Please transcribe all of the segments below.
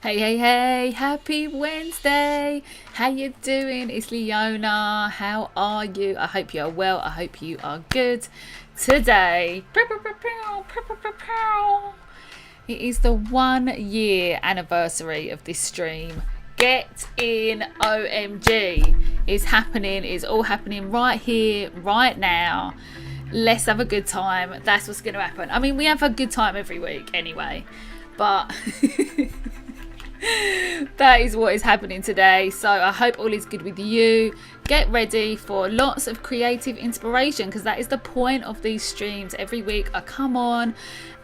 Hey, hey, hey, happy Wednesday. How you doing? It's Leona. How are you? I hope you are well. I hope you are good. Today, it is the 1 year anniversary of this stream. Get in, OMG. It's happening. It's all happening right here, right now. Let's have a good time. That's what's going to happen. I mean, we have a good time every week anyway, but that is what is happening today. So I hope all is good with you. Get ready for lots of creative inspiration, because that is the point of these streams. Every week I come on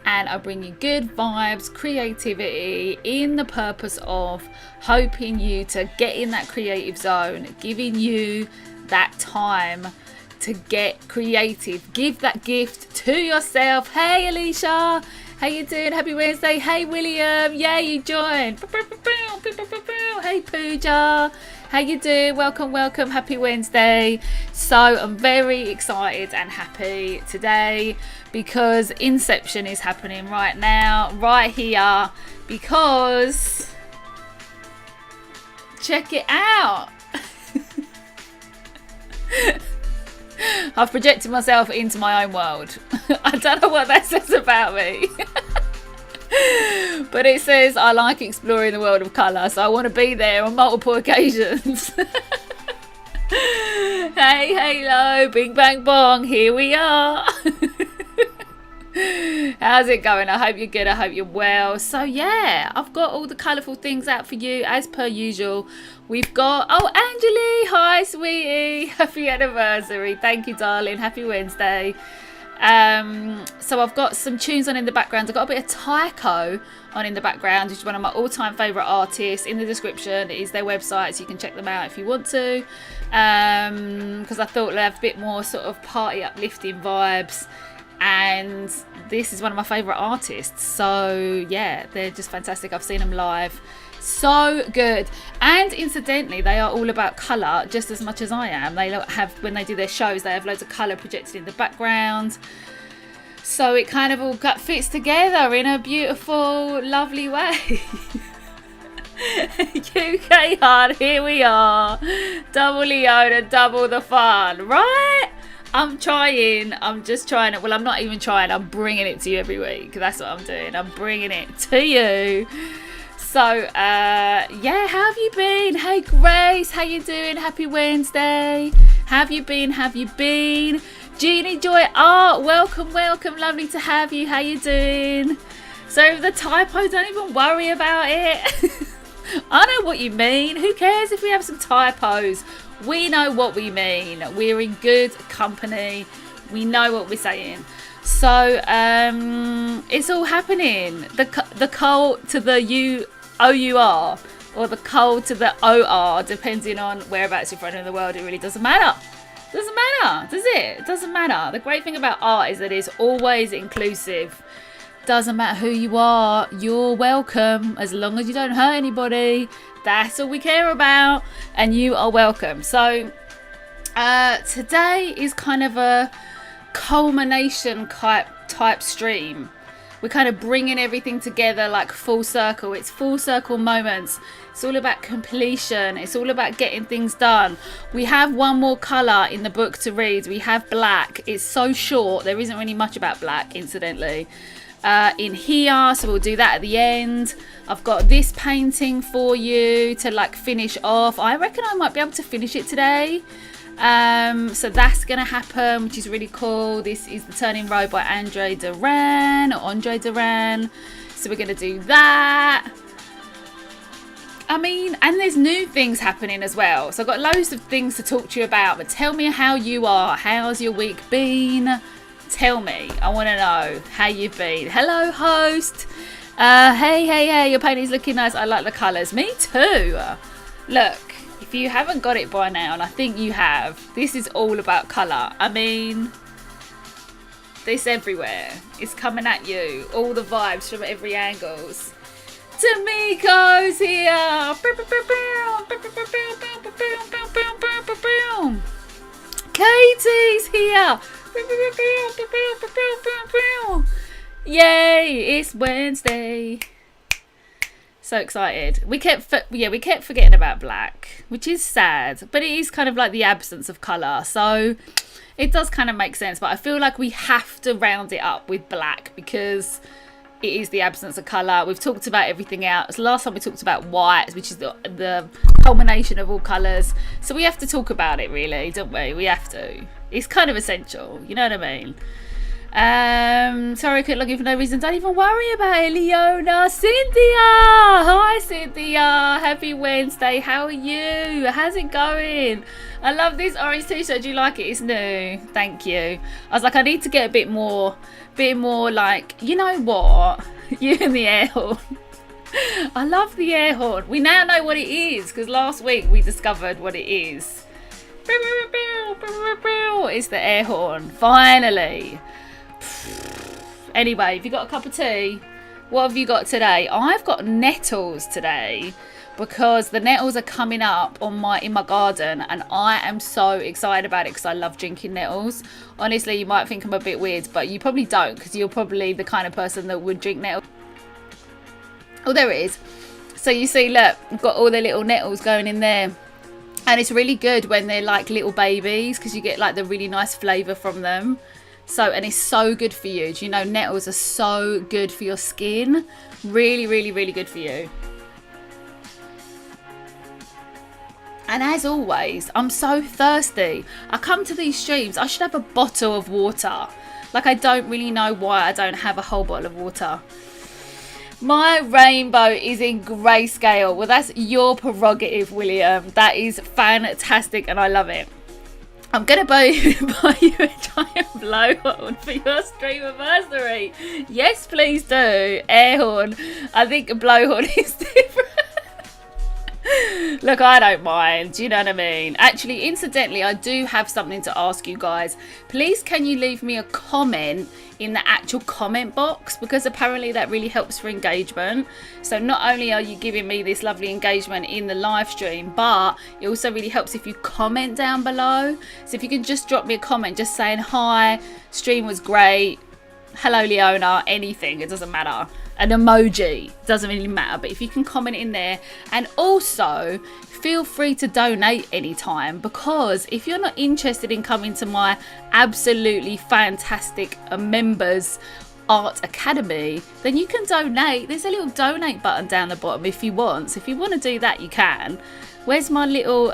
and I bring you good vibes, creativity, in the purpose of hoping you to get in that creative zone, giving you that time to get creative. Give that gift to yourself. Hey Alicia, how you doing? Happy Wednesday. Hey William, yeah, you joined. Hey Pooja, how you doing? Welcome, welcome. Happy Wednesday. So I'm very excited and happy today because Inception is happening right now, right here, because check it out. I've projected myself into my own world. I don't know what that says about me. But it says I like exploring the world of colour, so I want to be there on multiple occasions. Hey, hello, bing bang bong, here we are. How's it going? I hope you're good. I hope you're well. So yeah, I've got all the colourful things out for you as per usual. We've got, oh, Angeli, hi sweetie, happy anniversary. Thank you, darling. Happy Wednesday. So I've got some tunes on in the background. I've got a bit of Tycho on in the background, which is one of my all-time favourite artists. In the description is their website, so you can check them out if you want to, because I thought they'd have a bit more sort of party uplifting vibes, and this is one of my favourite artists. So yeah, they're just fantastic. I've seen them live. So good. And incidentally, they are all about colour just as much as I am. They have, when they do their shows, they have loads of colour projected in the background, so it kind of all fits together in a beautiful, lovely way. UK hard, here we are. Double Leona, double the fun, right? I'm just trying it. Well, I'm not even trying, I'm bringing it to you every week. That's what I'm doing. I'm bringing it to you. So, yeah, how have you been? Hey, Grace, how you doing? Happy Wednesday. Have you been? Jeannie Joy Art, welcome, welcome. Lovely to have you. How you doing? So, the typo, don't even worry about it. I know what you mean. Who cares if we have some typos? We know what we mean. We're in good company. We know what we're saying. So, it's all happening. The cult to the OUR, or the cold to the OR, depending on whereabouts you're from in the world. It really doesn't matter. Doesn't matter, does it? It doesn't matter. The great thing about art is that it's always inclusive. Doesn't matter who you are, you're welcome, as long as you don't hurt anybody. That's all we care about, and you are welcome. So today is kind of a culmination type stream. We're kind of bringing everything together like full circle. It's full circle moments. It's all about completion. It's all about getting things done. We have one more colour in the book to read. We have black. It's so short. There isn't really much about black, incidentally, in here. So we'll do that at the end. I've got this painting for you to like finish off. I reckon I might be able to finish it today. So that's gonna happen, which is really cool. This is The Turning Road by Andre Duran. So we're gonna do that. I mean, and there's new things happening as well, so I've got loads of things to talk to you about. But tell me how you are. How's your week been? Tell me. I want to know how you've been. Hello, host. Hey, your painting's looking nice. I like the colours. Me too. Look, if you haven't got it by now, and I think you have, this is all about colour. I mean, this everywhere. It's coming at you. All the vibes from every angles. Tamiko's here. Katie's here. Yay, it's Wednesday. So excited. We kept forgetting about black, which is sad, but it is kind of like the absence of colour, so it does kind of make sense. But I feel like we have to round it up with black because it is the absence of colour. We've talked about everything else. Last time we talked about white, which is the culmination of all colours. So we have to talk about it, really, don't we? We have to. It's kind of essential, you know what I mean? Sorry I couldn't log in for no reason. Don't even worry about it, Leona. Cynthia! Hi, Cynthia. Happy Wednesday. How are you? How's it going? I love this orange t-shirt. Do you like it? It's new. Thank you. I was like, I need to get a bit more like, you know what? You and the air horn. I love the air horn. We now know what it is because last week we discovered what it is. It's the air horn. Finally. Anyway, have you got a cup of tea? What have you got today? I've got nettles today because the nettles are coming up in my garden, and I am so excited about it because I love drinking nettles. Honestly, you might think I'm a bit weird, but you probably don't because you're probably the kind of person that would drink nettles. Oh, there it is. So you see, look, I've got all the little nettles going in there. And it's really good when they're like little babies because you get like the really nice flavour from them. So, and it's so good for you. Do you know nettles are so good for your skin? Really, really, really good for you. And as always, I'm so thirsty. I come to these streams, I should have a bottle of water. Like, I don't really know why I don't have a whole bottle of water. My rainbow is in grayscale. Well, that's your prerogative, William. That is fantastic and I love it. I'm going to buy you a giant blowhorn for your stream anniversary. Yes, please do. Air horn. I think a blowhorn is different. Look, I don't mind. Do you know what I mean? Actually, incidentally, I do have something to ask you guys. Please, can you leave me a comment in the actual comment box? Because apparently that really helps for engagement. So not only are you giving me this lovely engagement in the live stream, but it also really helps if you comment down below. So if you can just drop me a comment just saying, hi, stream was great. Hello, Leona, anything. It doesn't matter. An emoji, doesn't really matter, but if you can comment in there. And also feel free to donate anytime, because if you're not interested in coming to my absolutely fantastic members art academy, then you can donate. There's a little donate button down the bottom if you want. So if you want to do that, you can. Where's my little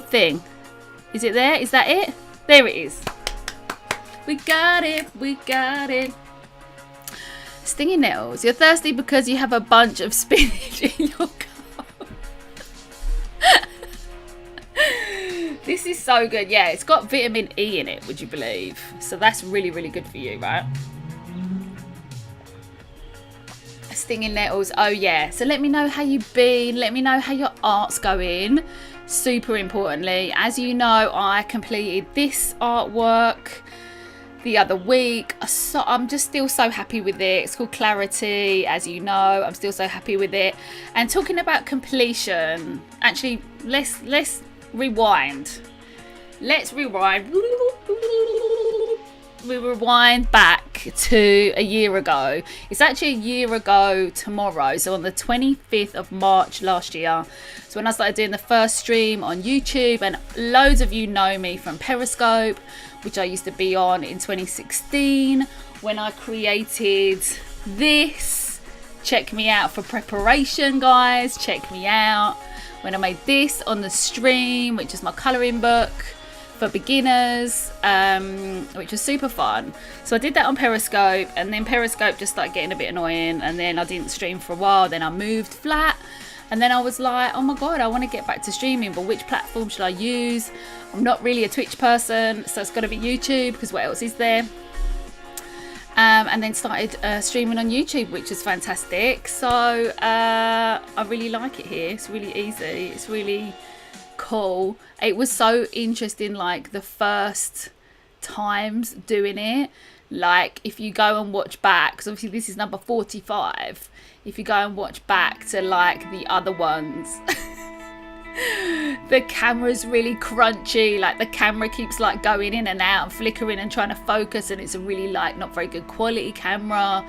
thing? Is it there? Is that it? There it is. We got it. Stinging nettles. You're thirsty because you have a bunch of spinach in your cup. This is so good. Yeah, it's got vitamin E in it, would you believe? So that's really, really good for you, right? Stinging nettles. Oh, yeah. So let me know how you've been. Let me know how your art's going. Super importantly, as you know, I completed this artwork the other week. So I'm just still so happy with it. It's called Clarity, as you know. I'm still so happy with it. And talking about completion, actually, let's rewind. Let's rewind. We rewind back to a year ago. It's actually a year ago tomorrow. So on the 25th of March last year. So when I started doing the first stream on YouTube, and loads of you know me from Periscope, which I used to be on in 2016 when I created this. Check me out for preparation, guys. Check me out when I made this on the stream, which is my colouring book for beginners, which was super fun. So I did that on Periscope, and then Periscope just started getting a bit annoying, and then I didn't stream for a while. Then I moved flat, and then I was like, oh my god, I want to get back to streaming, but which platform should I use? I'm not really a Twitch person, so it's got to be YouTube, because what else is there? And then started streaming on YouTube, which is fantastic. So I really like it here. It's really easy. It's really cool. It was so interesting, like the first times doing it. Like if you go and watch back, because obviously this is number 45. If you go and watch back to like the other ones, the camera's really crunchy. Like the camera keeps like going in and out and flickering and trying to focus, and it's a really like not very good quality camera.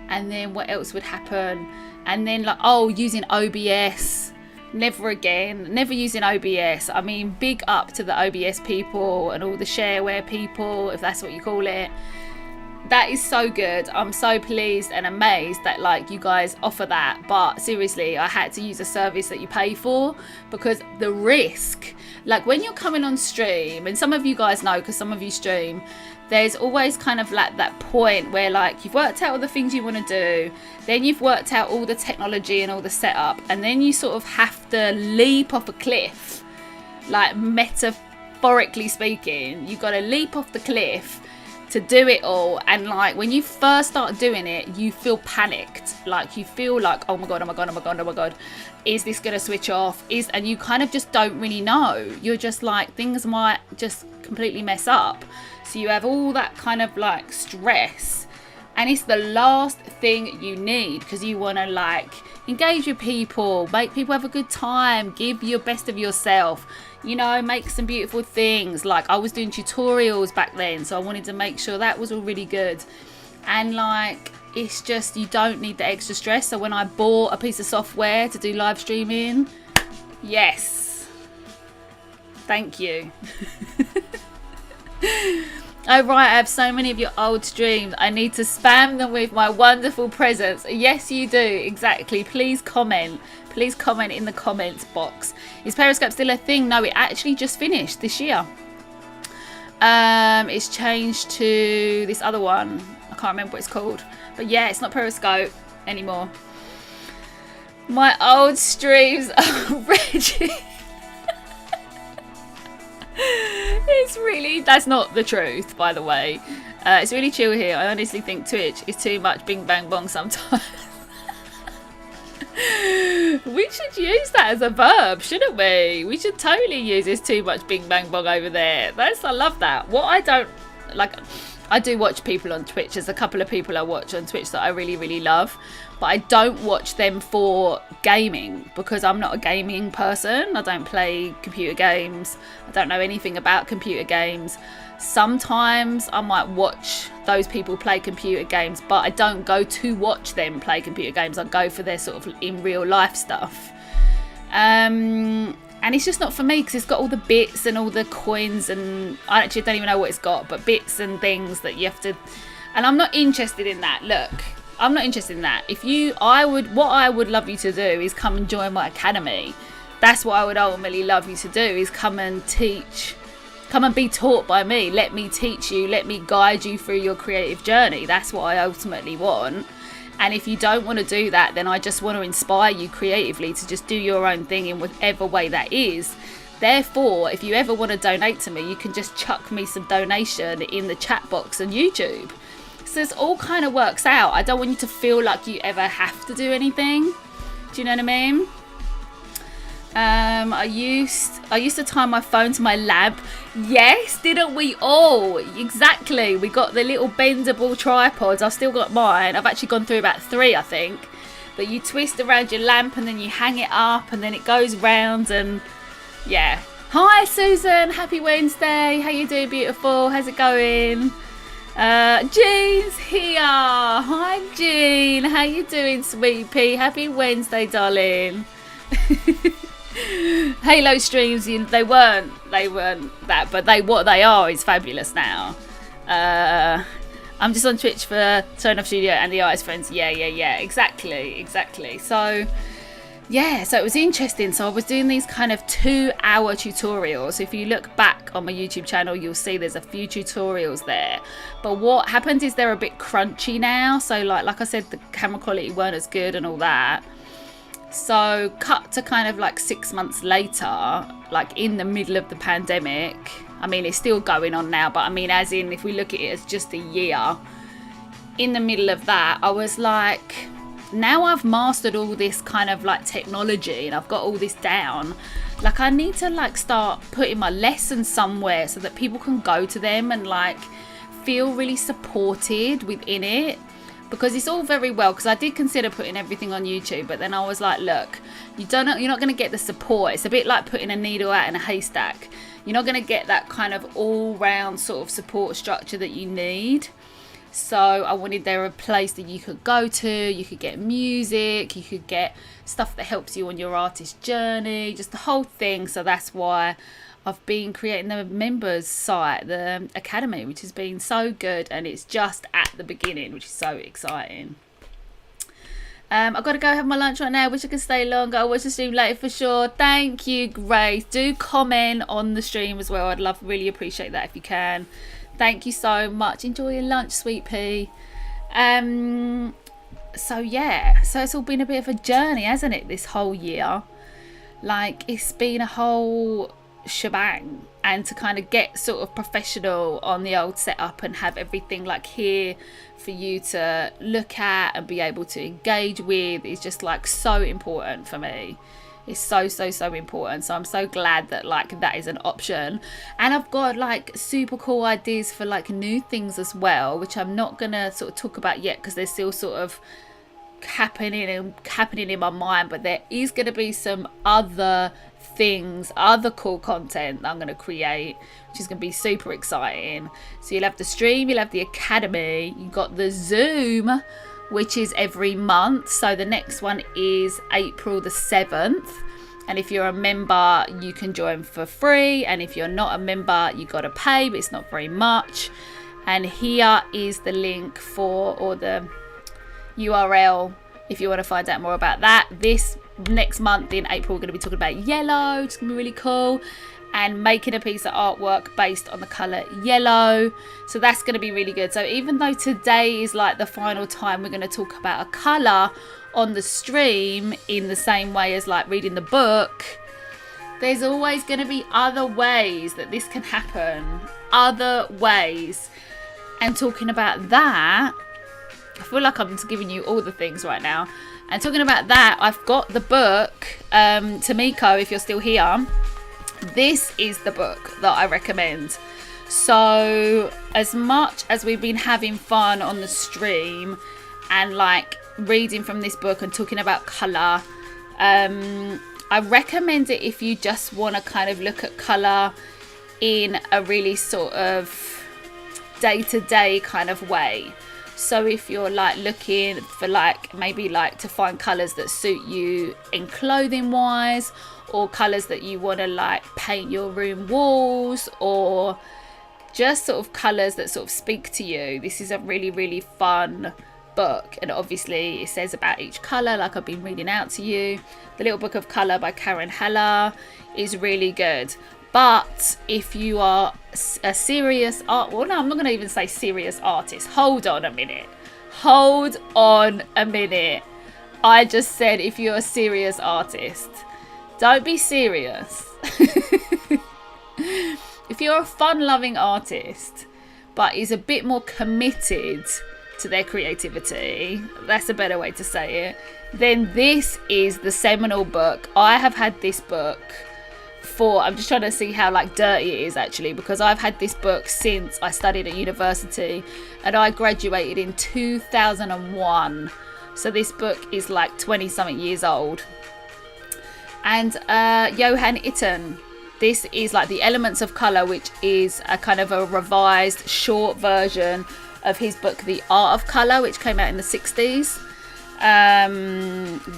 And then what else would happen? And then like, oh, using OBS. Never again. Never using OBS. I mean, big up to the OBS people and all the shareware people, if that's what you call it. That is so good. I'm so pleased and amazed that like you guys offer that. But seriously, I had to use a service that you pay for, because the risk, like when you're coming on stream, and some of you guys know because some of you stream, there's always kind of like that point where like you've worked out all the things you want to do, then you've worked out all the technology and all the setup, and then you sort of have to leap off a cliff, like metaphorically speaking. You've got to leap off the cliff to do it all. And like when you first start doing it, you feel panicked, like you feel like, oh my god, is this gonna switch off? And you kind of just don't really know. You're just like, things might just completely mess up, so you have all that kind of like stress, and it's the last thing you need, because you want to like engage with people, make people have a good time, give your best of yourself, you know, make some beautiful things. Like I was doing tutorials back then, so I wanted to make sure that was all really good. And like, it's just, you don't need the extra stress. So when I bought a piece of software to do live streaming, yes, thank you. Oh right, I have so many of your old streams. I need to spam them with my wonderful presence. Yes, you do. Exactly. Please comment. Please comment in the comments box. Is Periscope still a thing? No, it actually just finished this year. It's changed to this other one. I can't remember what it's called. But yeah, it's not Periscope anymore. My old streams are Reggie. It's really, that's not the truth, by the way. It's really chill here. I honestly think Twitch is too much bing bang bong sometimes. We should use that as a verb, shouldn't we? We should totally use this too much bing bang bong over there. I love that. What I don't like, I do watch people on Twitch. There's a couple of people I watch on Twitch that I really, really love, but I don't watch them for gaming, because I'm not a gaming person. I don't play computer games. I don't know anything about computer games. Sometimes I might watch those people play computer games, but I don't go to watch them play computer games. I go for their sort of in real life stuff. And it's just not for me, because it's got all the bits and all the coins, and I actually don't even know what it's got, but bits and things that you have to, and I'm not interested in that. Look, I'm not interested in that. What I would love you to do is come and join my academy. That's what I would ultimately love you to do, is come and teach, come and be taught by me. Let me teach you, let me guide you through your creative journey. That's what I ultimately want. And if you don't want to do that, then I just want to inspire you creatively to just do your own thing in whatever way that is. Therefore, if you ever want to donate to me, you can just chuck me some donation in the chat box on YouTube. So this all kind of works out. I don't want you to feel like you ever have to do anything. Do you know what I mean? I used to tie my phone to my lamp. Yes, didn't we all? Exactly. We got the little bendable tripods. I've still got mine. I've actually gone through about 3, I think. But you twist around your lamp and then you hang it up and then it goes round, and yeah. Hi Susan, happy Wednesday. How you doing, beautiful? How's it going? Jean's here. Hi Jean. How you doing, sweet pea? Happy Wednesday, darling. Halo streams, they weren't that, but what they are is fabulous now. I'm just on Twitch for Turn Off Studio and the Artist Friends. Yeah, exactly. So yeah, so it was interesting. So I was doing these kind of 2-hour tutorials. If you look back on my YouTube channel, you'll see there's a few tutorials there. But what happened is they're a bit crunchy now. So like I said, the camera quality weren't as good and all that. So cut to kind of like 6 months later, like in the middle of the pandemic. I mean, it's still going on now, but I mean, as in, if we look at it as just a year, in the middle of that, I was like, now I've mastered all this kind of like technology and I've got all this down. Like, I need to like start putting my lessons somewhere so that people can go to them and like feel really supported within it. Because it's all very well, because I did consider putting everything on YouTube, but then I was like, look, you're not going to get the support. It's a bit like putting a needle out in a haystack. You're not going to get that kind of all-round sort of support structure that you need. So I wanted there a place that you could go to, you could get music, you could get stuff that helps you on your artist journey, just the whole thing. So that's why I've been creating the members site, the academy, which has been so good, and it's just at the beginning, which is so exciting. I've got to go have my lunch right now. Wish I could stay longer. I'll watch the stream later for sure. Thank you, Grace. Do comment on the stream as well. I'd really appreciate that if you can. Thank you so much. Enjoy your lunch, sweet pea. So yeah, so it's all been a bit of a journey, hasn't it, this whole year? Like, it's been a whole shebang, and to kind of get sort of professional on the old setup and have everything like here for you to look at and be able to engage with is just like so important for me. It's so important. So I'm so glad that like that is an option, and I've got like super cool ideas for like new things as well, which I'm not gonna sort of talk about yet because they're still sort of happening in my mind. But there is going to be some other things, other cool content that I'm going to create, which is going to be super exciting. So you'll have the stream, you'll have the academy, you've got the Zoom, which is every month. So the next one is April the 7th, and if you're a member you can join for free, and if you're not a member you got to pay, but it's not very much. And here is the link for, or the URL, if you want to find out more about that. This next month in April we're going to be talking about yellow, which is going to be really cool, and making a piece of artwork based on the colour yellow. So that's going to be really good. So even though today is like the final time we're going to talk about a colour on the stream in the same way as like reading the book, there's always going to be other ways that this can happen, other ways. And talking about that, I feel like I'm just giving you all the things right now. And talking about that, I've got the book, Tamiko, if you're still here. This is the book that I recommend. So as much as we've been having fun on the stream and like reading from this book and talking about colour, I recommend it if you just want to kind of look at colour in a really sort of day-to-day kind of way. So if you're like looking for like maybe like to find colours that suit you in clothing wise, or colours that you want to like paint your room walls, or just sort of colours that sort of speak to you, this is a really fun book. And obviously it says about each colour like I've been reading out to you. The Little Book of Colour by Karen Heller is really good. But if you are a serious I'm not going to even say serious artist. Hold on a minute. I just said if you're a serious artist. Don't be serious. If you're a fun-loving artist, but is a bit more committed to their creativity, that's a better way to say it, then this is the seminal book. I have had this book for, I'm just trying to see how like dirty it is actually, because I've had this book since I studied at university, and I graduated in 2001. So this book is like 20 something years old. And Johan Itten, this is like The Elements of Colour, which is a kind of a revised short version of his book The Art of Colour, which came out in the 60s.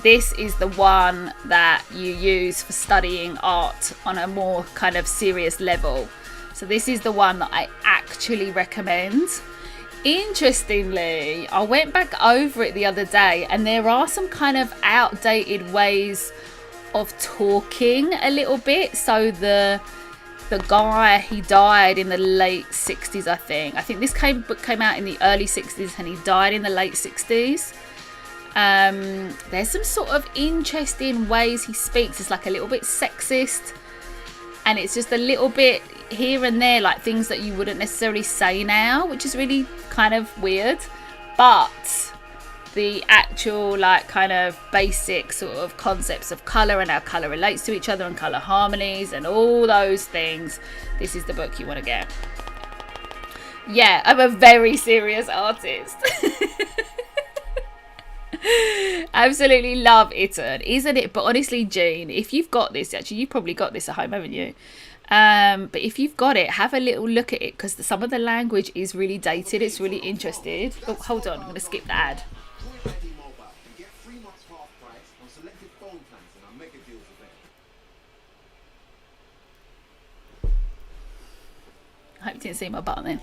This is the one that you use for studying art on a more kind of serious level. So this is the one that I actually recommend. Interestingly, I went back over it the other day, and there are some kind of outdated ways of talking a little bit. So the guy, he died in the late 60s, I think this book came out in the early 60s and he died in the late 60s. There's some sort of interesting ways he speaks. It's like a little bit sexist, and it's just a little bit here and there, like things that you wouldn't necessarily say now, which is really kind of weird. But the actual like kind of basic sort of concepts of colour and how colour relates to each other and colour harmonies and all those things, this is the book you want to get. Yeah, I'm a very serious artist. Absolutely love Itten, isn't it? But honestly, Jean, if you've got this, actually you've probably got this at home, haven't you? But if you've got it, have a little look at it, because some of the language is really dated. It's really interesting. Oh, hold on, I'm going to skip the ad. I hope you didn't see my button then.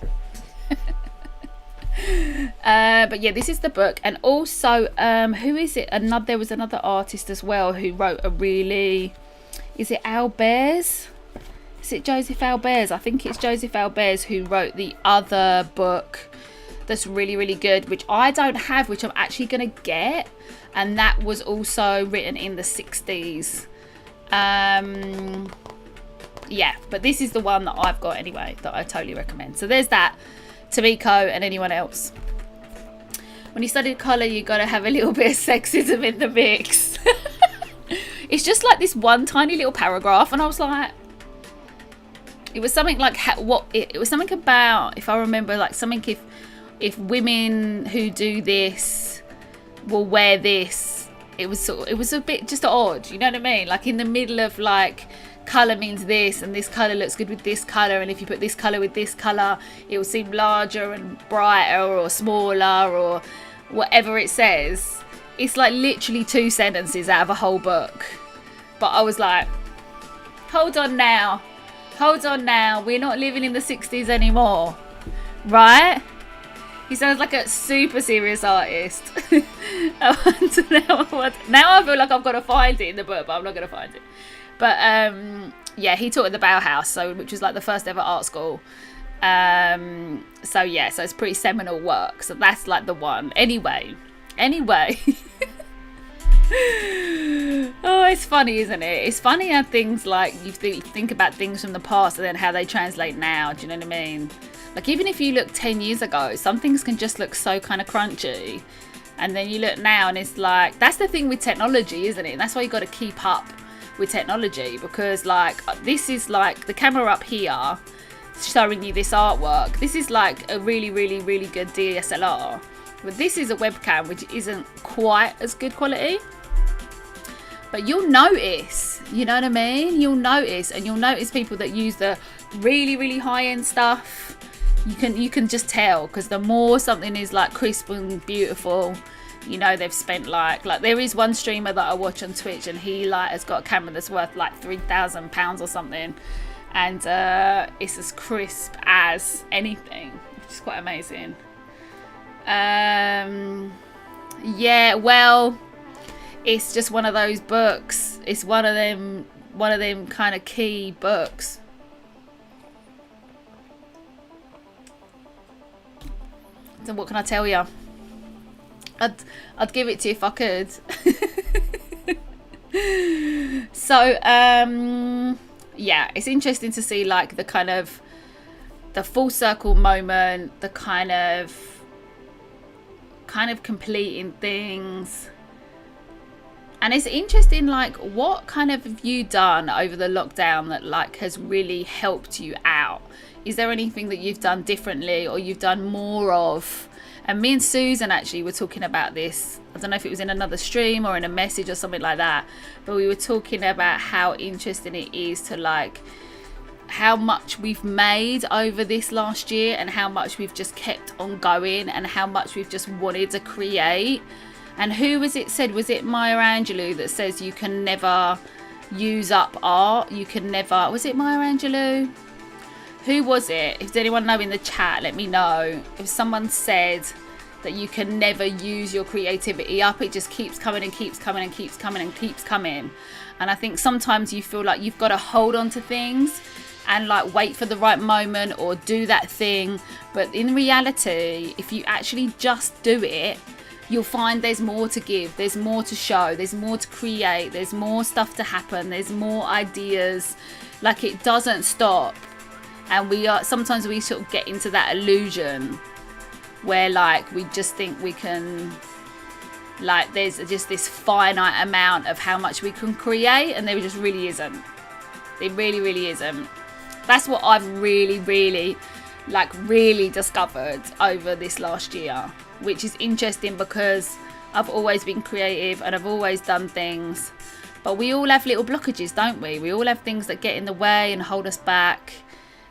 But yeah, this is the book. And also, who is it? There was another artist as well who wrote a really... Is it Albers? Is it Joseph Albers? I think it's Joseph Albers who wrote the other book that's really, really good, which I don't have, which I'm actually going to get. And that was also written in the 60s. Yeah, but this is the one that I've got anyway, that I totally recommend. So there's that, Tamiko and anyone else. When you study colour, you got to have a little bit of sexism in the mix. It's just like this one tiny little paragraph, and I was like, it was something like it was something about, if I remember, like something if women who do this will wear this. It was a bit just odd, you know what I mean? Like in the middle of like, colour means this, and this colour looks good with this colour, and if you put this colour with this colour, it will seem larger and brighter or smaller or whatever it says. It's like literally 2 sentences out of a whole book. But I was like, hold on now, we're not living in the 60s anymore, right? He sounds like a super serious artist. Now I feel like I've got to find it in the book, but I'm not going to find it. But yeah, he taught at the Bauhaus, which was like the first ever art school. So yeah, so it's pretty seminal work. So that's like the one. Anyway. Oh, it's funny, isn't it? It's funny how things like, you think about things from the past and then how they translate now. Do you know what I mean? Like even if you look 10 years ago, some things can just look so kind of crunchy. And then you look now and it's like, that's the thing with technology, isn't it? And that's why you got to keep up with technology, because like this is like the camera up here showing you this artwork. This is like a really, really, really good DSLR. But this is a webcam which isn't quite as good quality. But you'll notice, you know what I mean? You'll notice, and you'll notice people that use the really, really high-end stuff. You can just tell, because the more something is like crisp and beautiful, you know they've spent like there is one streamer that I watch on Twitch, and he like has got a camera that's worth like £3,000 or something, and it's as crisp as anything, which is quite amazing. Yeah, well, it's just one of those books. It's one of them kind of key books. So what can I tell you? I'd give it to you if I could. So yeah, it's interesting to see like the kind of the full circle moment, the kind of completing things. And it's interesting, like, what kind of have you done over the lockdown that like has really helped you out? Is there anything that you've done differently or you've done more of? And me and Susan actually were talking about this. I don't know if it was in another stream or in a message or something like that, but we were talking about how interesting it is to like how much we've made over this last year, and how much we've just kept on going, and how much we've just wanted to create. And who was it said? Was it Maya Angelou that says you can never use up art? You can never... Was it Maya Angelou? Who was it? If anyone know in the chat, let me know. If someone said that you can never use your creativity up, it just keeps coming and keeps coming and keeps coming and keeps coming. And I think sometimes you feel like you've got to hold on to things and like wait for the right moment or do that thing. But in reality, if you actually just do it, you'll find there's more to give, there's more to show, there's more to create, there's more stuff to happen, there's more ideas. Like, it doesn't stop. And sometimes we sort of get into that illusion where like we just think we can, like there's just this finite amount of how much we can create, and there just really isn't. It really, really isn't. That's what I've really discovered over this last year, which is interesting because I've always been creative and I've always done things, But we all have little blockages, don't we? We all have things that get in the way and hold us back.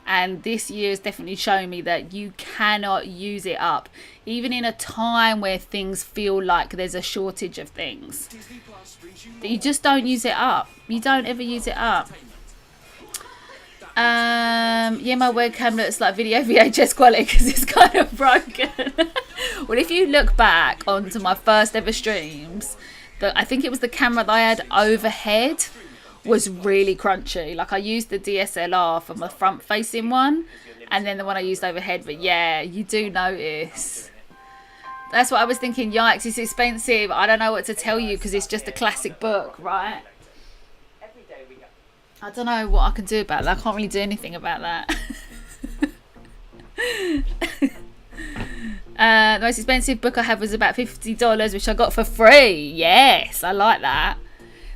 And this year has definitely shown me that you cannot use it up. Even in a time where things feel like there's a shortage of things. That you just don't use it up. You don't ever use it up. Yeah, my webcam looks like video VHS quality because it's kind of broken. Well, if you look back onto my first ever streams, I think it was the camera that I had overhead was really crunchy. Like I used the DSLR for my front facing one, and then the one I used overhead. But yeah, you do notice. That's what I was thinking. Yikes, it's expensive. I don't know what to tell you because it's just a classic book, right? I don't know what I can do about that. I can't really do anything about that. The most expensive book I had was about $50, which I got for free. Yes, I like that.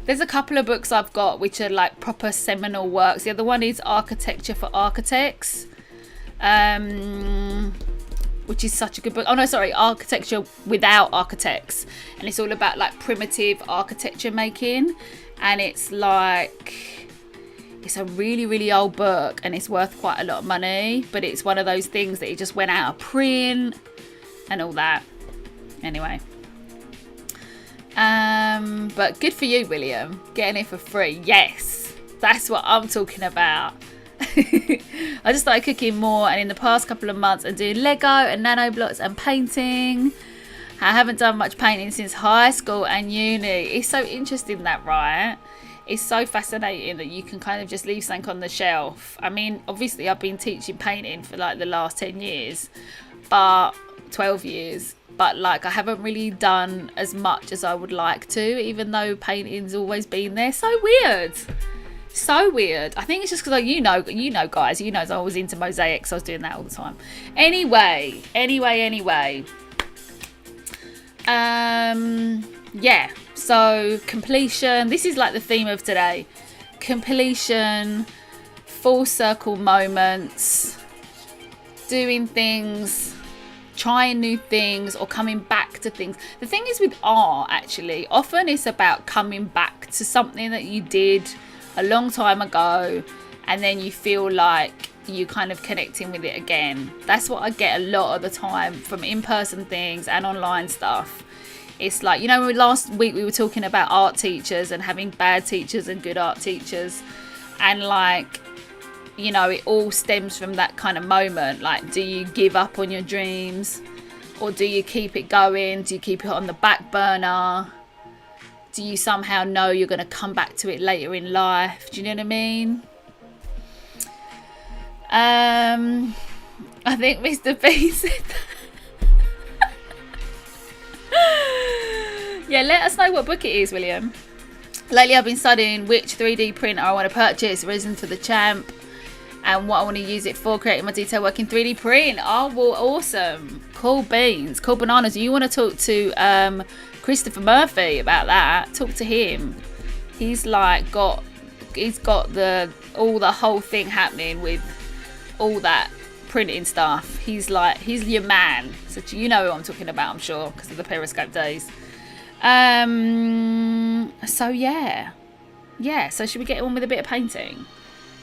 There's a couple of books I've got which are like proper seminal works. The other one is Architecture for Architects, which is such a good book. Oh no, sorry, Architecture Without Architects, and it's all about like primitive architecture making, and it's like, it's a really, really old book and it's worth quite a lot of money, but it's one of those things that it just went out of print and all that. Anyway. But good for you, William. Getting it for free. Yes. That's what I'm talking about. I just started cooking more, and in the past couple of months I'm doing Lego and nano blocks and painting. I haven't done much painting since high school and uni. It's so interesting that, right? It's so fascinating that you can kind of just leave something on the shelf. I mean, obviously I've been teaching painting for like the last 10 years, but 12 years. But like I haven't really done as much as I would like to, even though painting's always been there. So weird. So weird. I think it's just because you know guys, you know I was into Mosaic, so I was doing that all the time. Anyway. Yeah, so completion. This is like the theme of today. Completion, full circle moments, doing things, trying new things, or coming back to things. The thing is with art, actually, often it's about coming back to something that you did a long time ago, and then you feel like you kind of connecting with it again. That's what I get a lot of the time from in-person things and online stuff. It's like, you know, last week we were talking about art teachers and having bad teachers and good art teachers, and like, you know, it all stems from that kind of moment. Like, do you give up on your dreams, or do you keep it going? Do you keep it on the back burner? Do you somehow know you're going to come back to it later in life? Do you know what I mean? I think Mr. B said that. Yeah, let us know what book it is, William. Lately I've been studying which 3D printer I want to purchase, Resin for the Champ, and what I want to use it for, creating my detail work in 3D print. Oh, well, awesome. Cool beans, cool bananas. You want to talk to Christopher Murphy about that? Talk to him. He's like he's got the whole thing happening with all that printing stuff. He's your man. So you know who I'm talking about, I'm sure, because of the Periscope days. So yeah, so should we get on with a bit of painting?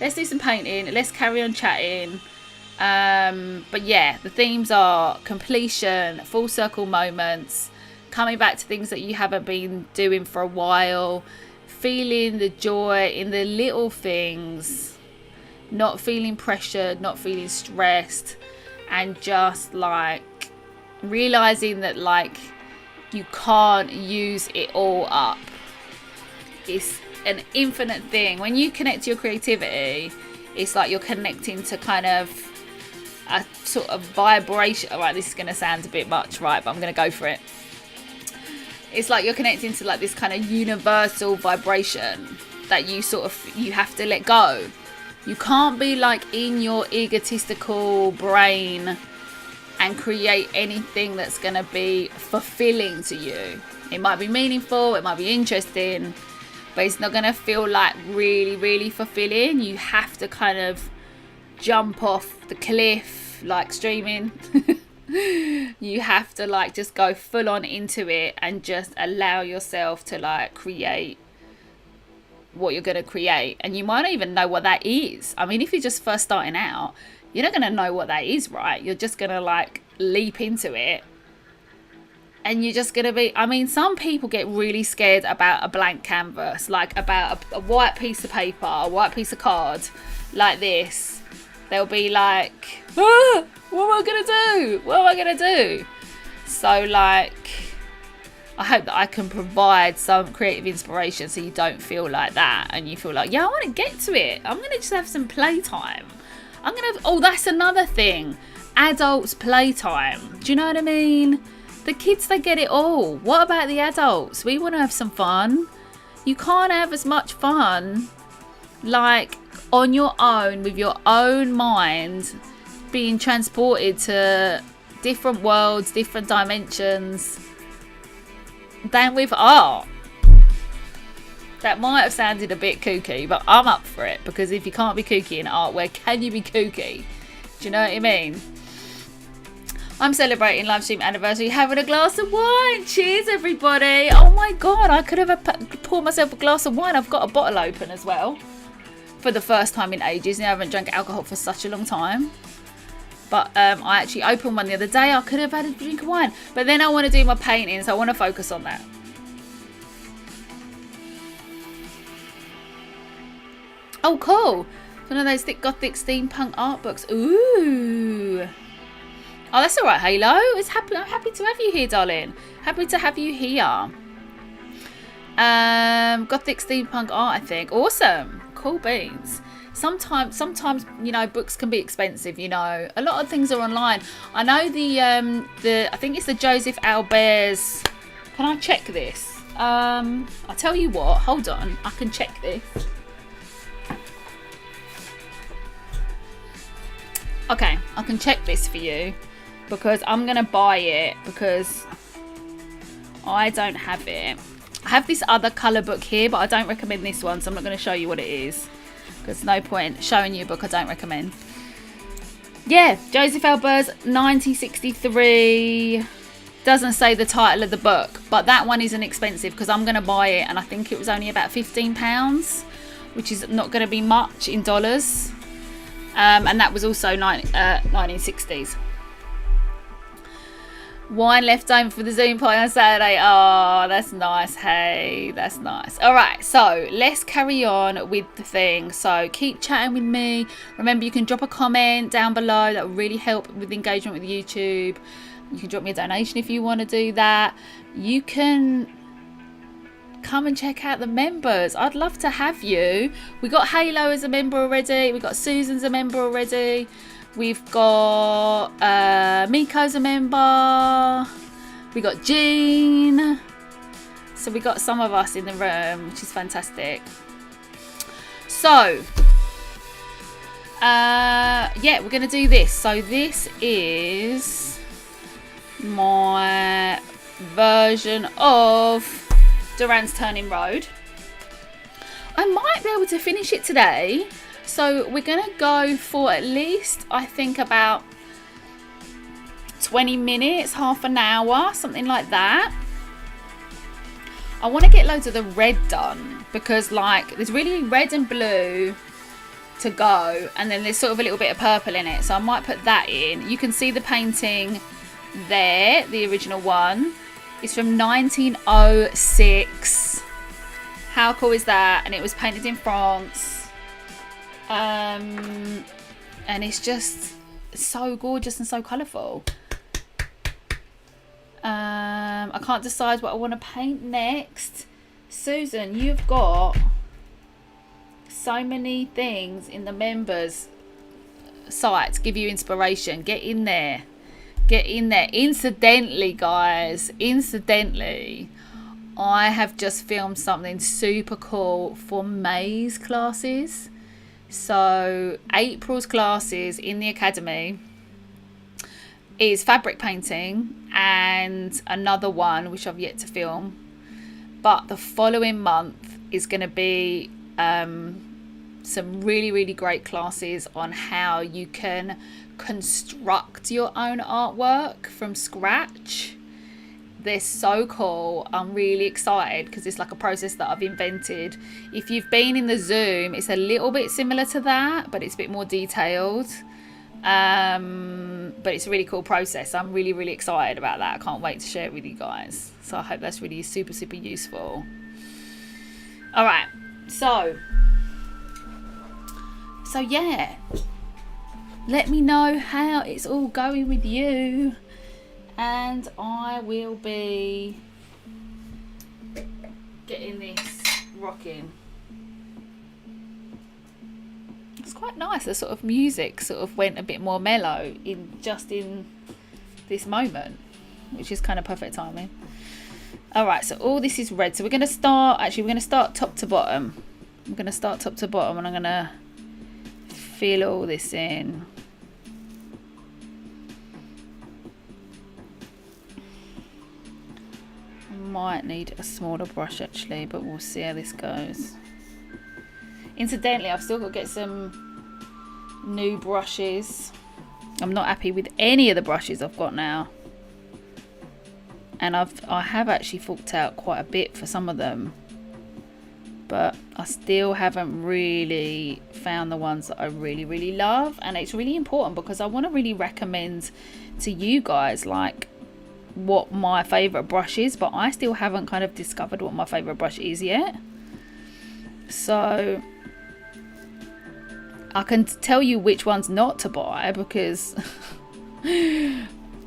Let's do some painting, let's carry on chatting. But yeah, the themes are completion, full circle moments, coming back to things that you haven't been doing for a while, feeling the joy in the little things, not feeling pressured, not feeling stressed, and just like realizing that like you can't use it all up. It's an infinite thing. When you connect to your creativity, it's like you're connecting to kind of a sort of vibration. All right, this is going to sound a bit much, right, but I'm going to go for it. It's like you're connecting to like this kind of universal vibration that you have to let go. You can't be like in your egotistical brain and create anything that's going to be fulfilling to you. It might be meaningful, it might be interesting, but it's not going to feel like really, really fulfilling. You have to kind of jump off the cliff, like streaming. You have to like just go full on into it and just allow yourself to like create what you're going to create, and you might not even know what that is. I mean, if you're just first starting out, you're not going to know what that is, right? You're just going to like leap into it, and you're just going to be, I mean, some people get really scared about a blank canvas, like about a white piece of paper, a white piece of card like this. They'll be like, ah, what am I going to do? What am I going to do? So like, I hope that I can provide some creative inspiration so you don't feel like that, and you feel like, yeah, I want to get to it. I'm going to just have some playtime. Oh, that's another thing. Adults playtime. Do you know what I mean? The kids, they get it all. What about the adults? We want to have some fun. You can't have as much fun like on your own with your own mind being transported to different worlds, different dimensions than with art. That might have sounded a bit kooky, but I'm up for it, because if you can't be kooky in art, where can you be kooky? Do you know what I mean? I'm celebrating Livestream anniversary, having a glass of wine. Cheers, everybody. Oh my God, I could have poured myself a glass of wine. I've got a bottle open as well for the first time in ages. I haven't drank alcohol for such a long time. But I actually opened one the other day. I could have had a drink of wine. But then I want to do my painting, so I want to focus on that. Oh, cool. One of those thick gothic steampunk art books. Ooh. Oh, that's all right, Halo. I'm happy to have you here, darling. Happy to have you here. Gothic steampunk art, I think. Awesome. Cool beans. Sometimes, you know, books can be expensive, you know. A lot of things are online. I know I think it's the Joseph Albert's. Can I check this? I'll tell you what. Hold on. I can check this. Okay, I can check this for you, because I'm going to buy it, because I don't have it. I have this other colour book here, but I don't recommend this one, so I'm not going to show you what it is. There's no point showing you a book I don't recommend. Yeah, Joseph Albert's 1963. Doesn't say the title of the book, but that one isn't expensive, because I'm going to buy it, and I think it was only about £15, which is not going to be much in dollars. And that was also 1960s. Wine left over for the Zoom party on Saturday. Oh, that's nice. Hey, that's nice. All right, so let's carry on with the thing. So keep chatting with me. Remember, you can drop a comment down below. That will really help with engagement with YouTube. You can drop me a donation if you want to do that. You can come and check out the members. I'd love to have you. We got Halo as a member already. We got Susan's a member already. We've got Miko's a member. We got Jean. So we got some of us in the room, which is fantastic. So yeah, we're gonna do this. So this is my version of Duran's Turning Road. I might be able to finish it today. So we're going to go for at least, I think, about 20 minutes, half an hour, something like that. I want to get loads of the red done, because like there's really red and blue to go, and then there's sort of a little bit of purple in it. So I might put that in. You can see the painting there, the original one. It's from 1906. How cool is that? And it was painted in France. And it's just so gorgeous and so colourful. I can't decide what I want to paint next. Susan, you've got so many things in the members site to give you inspiration. Get in there. Get in there. Incidentally, guys, I have just filmed something super cool for May's classes. So April's classes in the academy is fabric painting, and another one which I've yet to film, but the following month is going to be some really great classes on how you can construct your own artwork from scratch. they're so cool. I'm really excited because it's like a process that I've invented. If you've been in the Zoom, it's a little bit similar to that, but it's a bit more detailed. But it's a really cool process. I'm really, really excited about that. I can't wait to share it with you guys. So I hope that's really super, super useful. All right. So yeah. Let me know how it's all going with you. And I will be getting this rocking. It's quite nice. The sort of music sort of went a bit more mellow in this moment, which is kind of perfect timing. All right, so all this is red. So we're going to start top to bottom. I'm going to start top to bottom, and I'm going to fill all this in. I might need a smaller brush actually, but we'll see how this goes. Incidentally, I've still got to get some new brushes. I'm not happy with any of the brushes I've got now. And I have actually forked out quite a bit for some of them. But I still haven't really found the ones that I really, really love. And it's really important because I want to really recommend to you guys like what my favourite brush is. But I still haven't kind of discovered what my favourite brush is yet. So I can tell you which ones not to buy because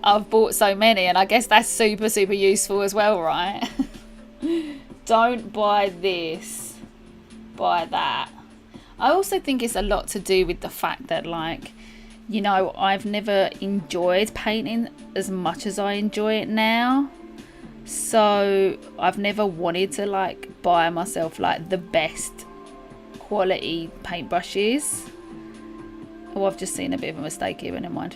I've bought so many, and I guess that's super, super useful as well, right? Don't buy this, buy that. I also think it's a lot to do with the fact that, like, you know, I've never enjoyed painting as much as I enjoy it now. So I've never wanted to like buy myself like the best quality paintbrushes. Oh, I've just seen a bit of a mistake here, but never mind.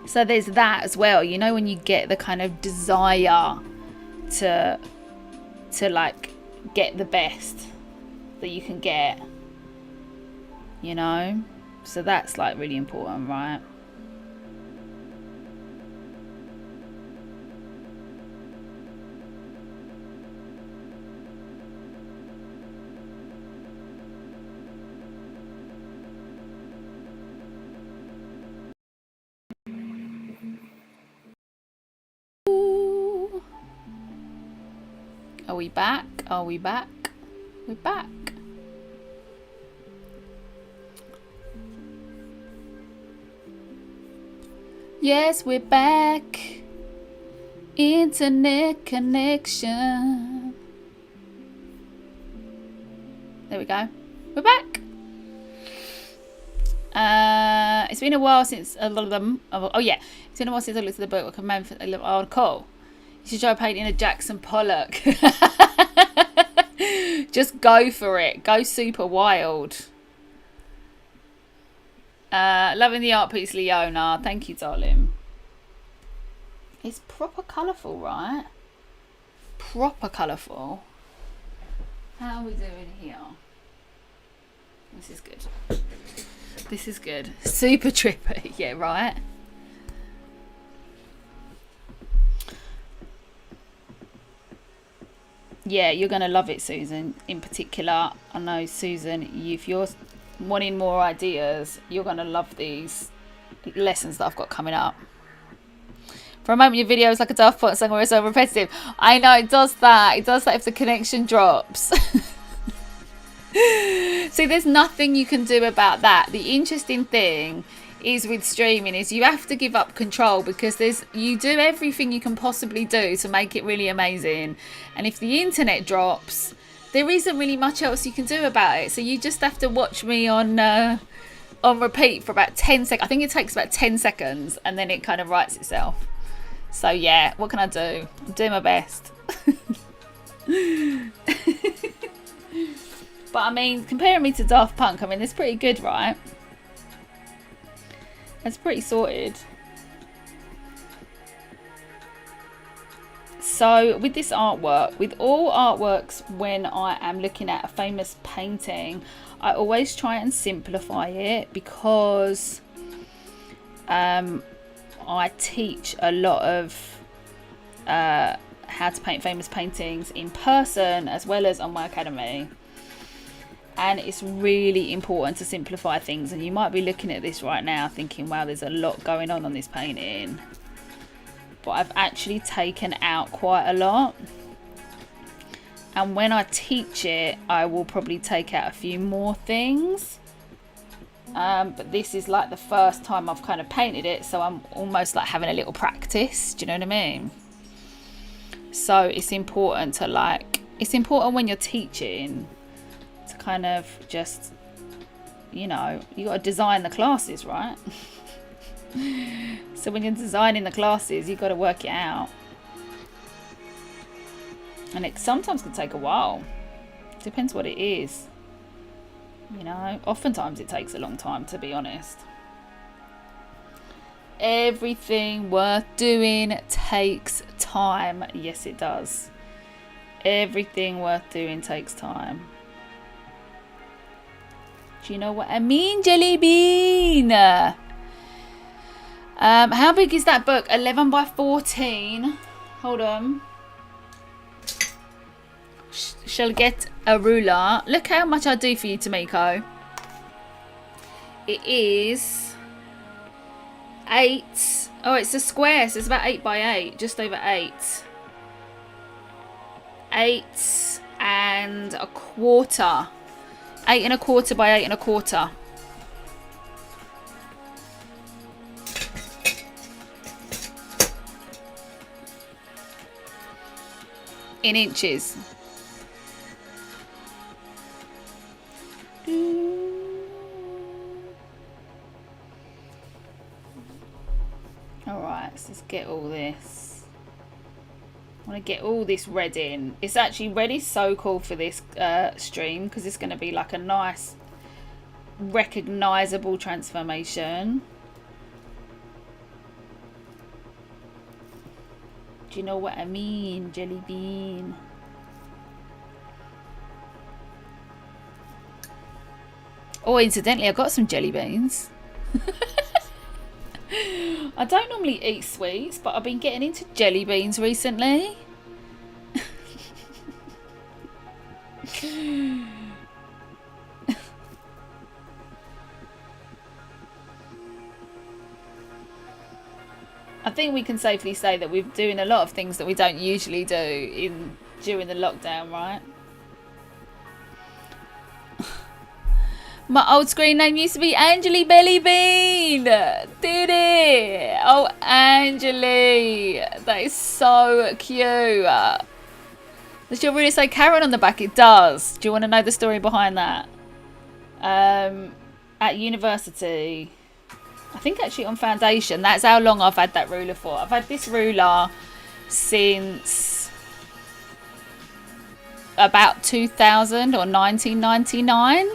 So there's that as well. You know, when you get the kind of desire to like get the best that you can get, you know? So that's like really important, right? Are we back? Are we back? We're back. Yes, we're back. Internet connection. There we go. We're back. It's been a while since a lot of them. Oh yeah, it's been a while since I looked at the book. Oh, cool. You should try painting a Jackson Pollock. Just go for it. Go super wild. Loving the art piece, Leona. Thank you, darling. It's proper colourful, right? Proper colourful. How are we doing here? This is good. This is good. Super trippy. Yeah, right? Yeah, you're going to love it, Susan. In particular, I know, Susan, if you're wanting more ideas, you're going to love these lessons that I've got coming up. For a moment, your video is like a Daft Punk song where it's so repetitive. I know, it does that. It does that if the connection drops. See, there's nothing you can do about that. The interesting thing is with streaming is you have to give up control, because you do everything you can possibly do to make it really amazing, and if the internet drops, there isn't really much else you can do about it. So you just have to watch me on repeat for about 10 seconds. I think it takes about 10 seconds and then it kind of writes itself. So yeah, what can I do? I'm doing my best. But I mean, comparing me to Daft Punk, I mean, it's pretty good, right? It's pretty sorted. So with this artwork, with all artworks, when I am looking at a famous painting, I always try and simplify it, because I teach a lot of how to paint famous paintings in person as well as on my academy. And it's really important to simplify things. And you might be looking at this right now thinking, wow, there's a lot going on this painting. But I've actually taken out quite a lot. And when I teach it, I will probably take out a few more things. But this is like the first time I've kind of painted it. So I'm almost like having a little practice. Do you know what I mean? So it's important to like, it's important when you're teaching to kind of just, you know, you got to design the classes, right? So when you're designing the classes, you've got to work it out. And it sometimes can take a while. Depends what it is. You know, oftentimes it takes a long time, to be honest. Everything worth doing takes time. Yes, it does. Everything worth doing takes time. Do you know what I mean, Jelly Bean? How big is that book? 11 by 14. Hold on. Shall get a ruler. Look how much I do for you, Tamiko. It is 8. Oh, it's a square, so it's about 8 by 8. Just over 8. 8 and a quarter. 8 and a quarter by 8 and a quarter. In inches. Alright, so let's get all this. I want to get all this red in. It's actually red is so cool for this stream because it's going to be like a nice recognizable transformation. Do you know what I mean, Jelly Bean? Oh, incidentally, I got some jelly beans. I don't normally eat sweets, but I've been getting into jelly beans recently. I think we can safely say that we're doing a lot of things that we don't usually do during the lockdown, right? My old screen name used to be Angeli Belly Bean. Did it? Oh, Angeli. That is so cute. Does your really say Karen on the back? It does. Do you want to know the story behind that? At university, I think actually on foundation, that's how long I've had that ruler for. I've had this ruler since about 2000 or 1999.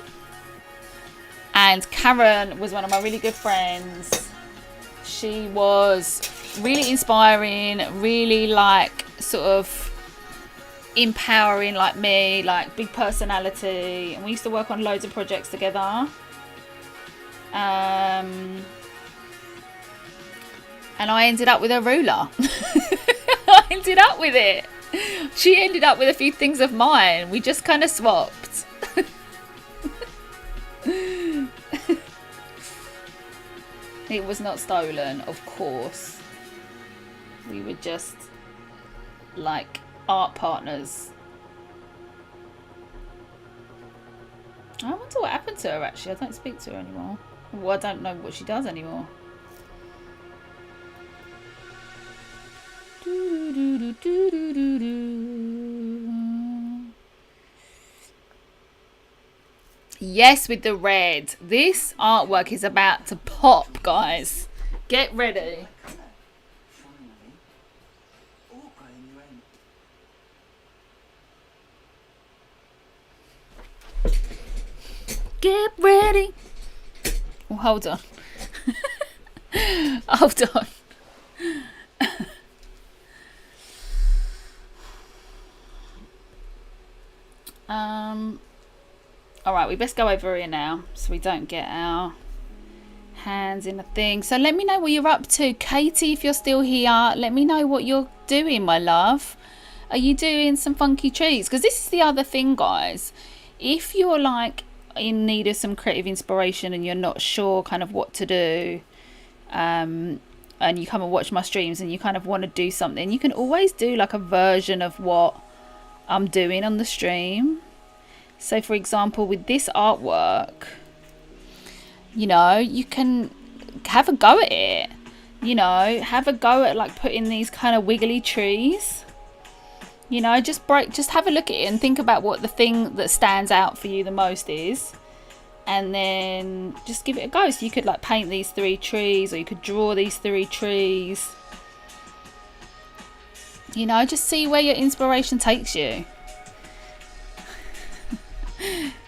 And Karen was one of my really good friends. She was really inspiring, really like sort of empowering like me, like big personality. And we used to work on loads of projects together. And I ended up with a ruler. I ended up with it. She ended up with a few things of mine. We just kind of swapped. It was not stolen, of course. We were just like art partners. I wonder what happened to her actually. I don't speak to her anymore. Well, I don't know what she does anymore. Yes, with the red. This artwork is about to pop, guys. Get ready. Get ready. Oh, hold on. Hold on. Alright, we best go over here now so we don't get our hands in the thing. So let me know what you're up to. Katie, if you're still here, let me know what you're doing, my love? Are you doing some funky trees? Because this is the other thing, guys. If you're like in need of some creative inspiration and you're not sure kind of what to do, and you come and watch my streams and you kind of want to do something, you can always do like a version of what I'm doing on the stream. So for example, with this artwork, you know, you can have a go at it, you know, have a go at like putting these kind of wiggly trees, you know, just have a look at it and think about what the thing that stands out for you the most is, and then just give it a go. So you could like paint these 3 trees, or you could draw these 3 trees, you know, just see where your inspiration takes you.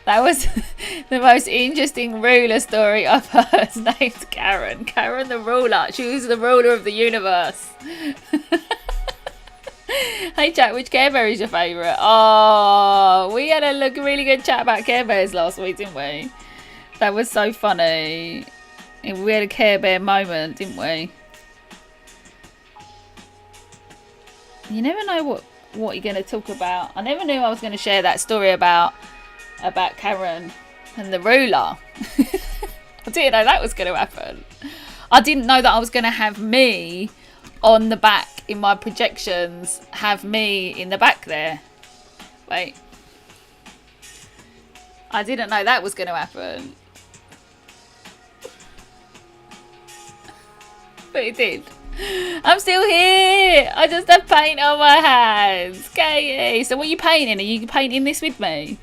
That was the most interesting ruler story I've heard. Named Karen. Karen the ruler. She was the ruler of the universe. Hey chat, which Care Bear is your favourite? Oh, we had a really good chat about Care Bears last week, didn't we? That was so funny. We had a Care Bear moment, didn't we? You never know what you're going to talk about. I never knew I was going to share that story about Karen and the ruler. I didn't know that was going to happen. I didn't know that I was going to have me on the back in my projections, have me in the back there. Wait. I didn't know that was going to happen. But it did. I'm still here. I just have paint on my hands. Katie. So what are you painting? Are you painting this with me?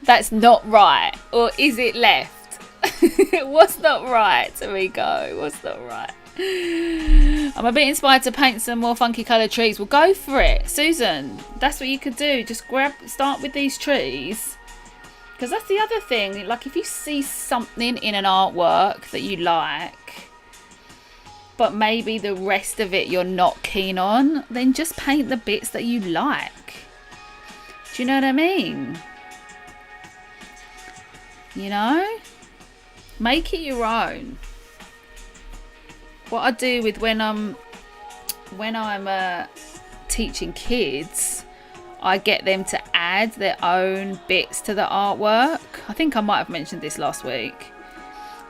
That's not right. Or is it left? What's not right, Tamiko? What's not right? I'm a bit inspired to paint some more funky coloured trees. Well, go for it, Susan. That's what you could do. Just start with these trees. Because that's the other thing. Like, if you see something in an artwork that you like, but maybe the rest of it you're not keen on, then just paint the bits that you like. Do you know what I mean? You know? Make it your own. What I do with when I'm teaching kids, I get them to add their own bits to the artwork. I think I might have mentioned this last week.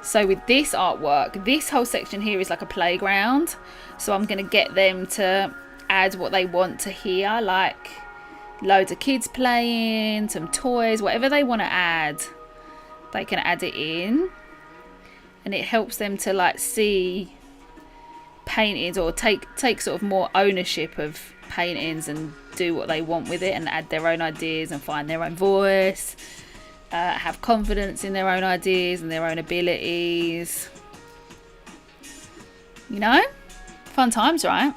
So with this artwork, this whole section here is like a playground. So I'm going to get them to add what they want to hear, like loads of kids playing, some toys, whatever they want to add, they can add it in. And it helps them to like see paintings, or take sort of more ownership of paintings and do what they want with it and add their own ideas and find their own voice, have confidence in their own ideas and their own abilities. You know, fun times, right?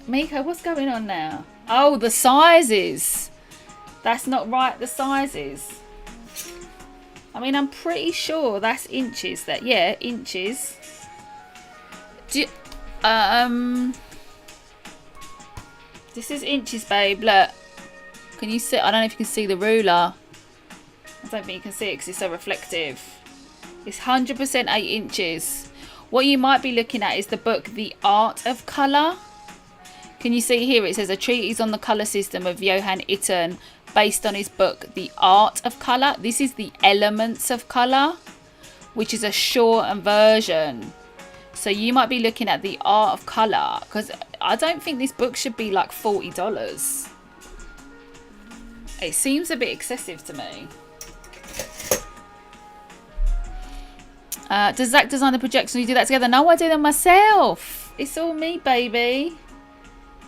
Miko, what's going on now? Oh, the sizes. That's not right, the sizes. I mean, I'm pretty sure that's inches. That, yeah, inches. This is inches, babe. Look. Can you see? I don't know if you can see the ruler. I don't think you can see it because it's so reflective. It's 100% 8 inches. What you might be looking at is the book, The Art of Colour. Can you see here? It says a treatise on the colour system of Johann Itten, based on his book, The Art of Colour. This is The Elements of Colour, which is a shortened version. So you might be looking at The Art of Colour, because I don't think this book should be like $40. It seems a bit excessive to me. Does Zach design the projections? You do that together? No, I do them myself. It's all me, baby.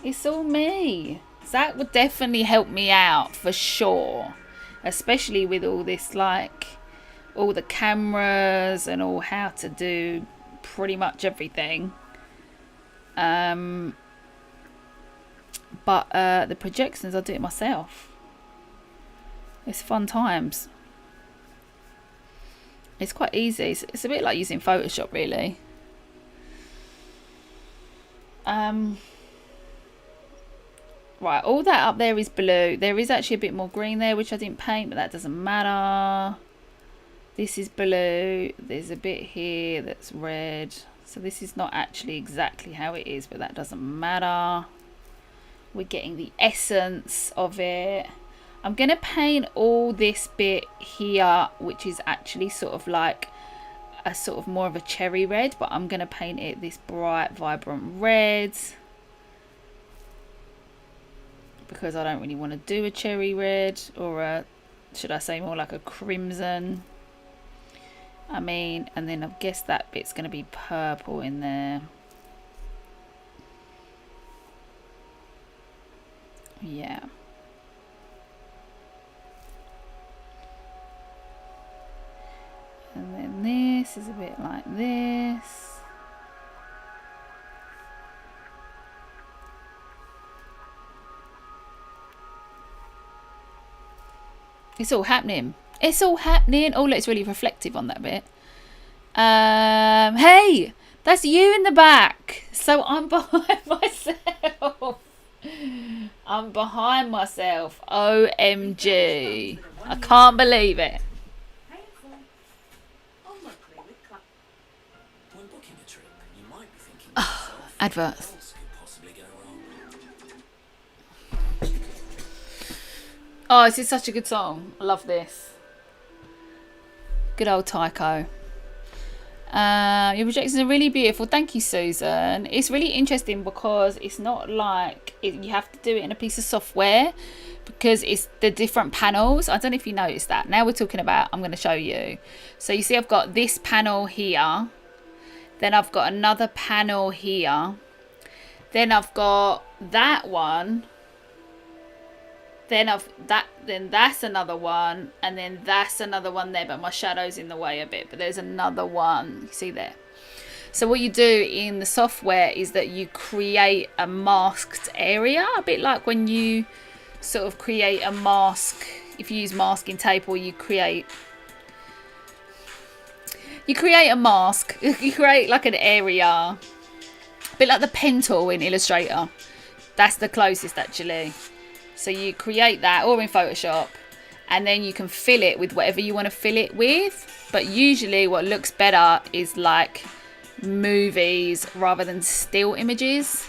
It's all me. Zach would definitely help me out for sure, especially with all this, like all the cameras and all how to do pretty much everything. But the projections, I do it myself. It's fun times. It's quite easy. It's a bit like using Photoshop, really. Right, all that up there is blue. There is actually a bit more green there, which I didn't paint, but that doesn't matter. This is blue. There's a bit here that's red. So this is not actually exactly how it is, but that doesn't matter. We're getting the essence of it. I'm going to paint all this bit here, which is actually sort of like a sort of more of a cherry red, but I'm going to paint it this bright, vibrant red because I don't really want to do a cherry red, or a, should I say more like a crimson. I mean, and then I guess that bit's going to be purple in there. Yeah. And then this is a bit like this. It's all happening. It's all happening. Oh, look, it's really reflective on that bit. Hey, that's you in the back. So I'm behind myself. I'm behind myself. OMG. I can't believe it. Oh, adverts. Oh, this is such a good song. I love this. Good old Tycho. Your projections are really beautiful. Thank you, Susan. It's really interesting because it's not like you have to do it in a piece of software, because it's the different panels. I don't know if you noticed that. Now we're talking about, I'm going to show you. So you see I've got this panel here. Then I've got another panel here. Then I've got that one. Then that's another one, and then that's another one there, but my shadow's in the way a bit, but there's another one, you see there. So what you do in the software is that you create a masked area, a bit like when you sort of create a mask, if you use masking tape, or you create a mask, you create like an area, a bit like the pen tool in Illustrator. That's the closest actually. So you create that, or in Photoshop, and then you can fill it with whatever you want to fill it with. But usually what looks better is like movies rather than still images.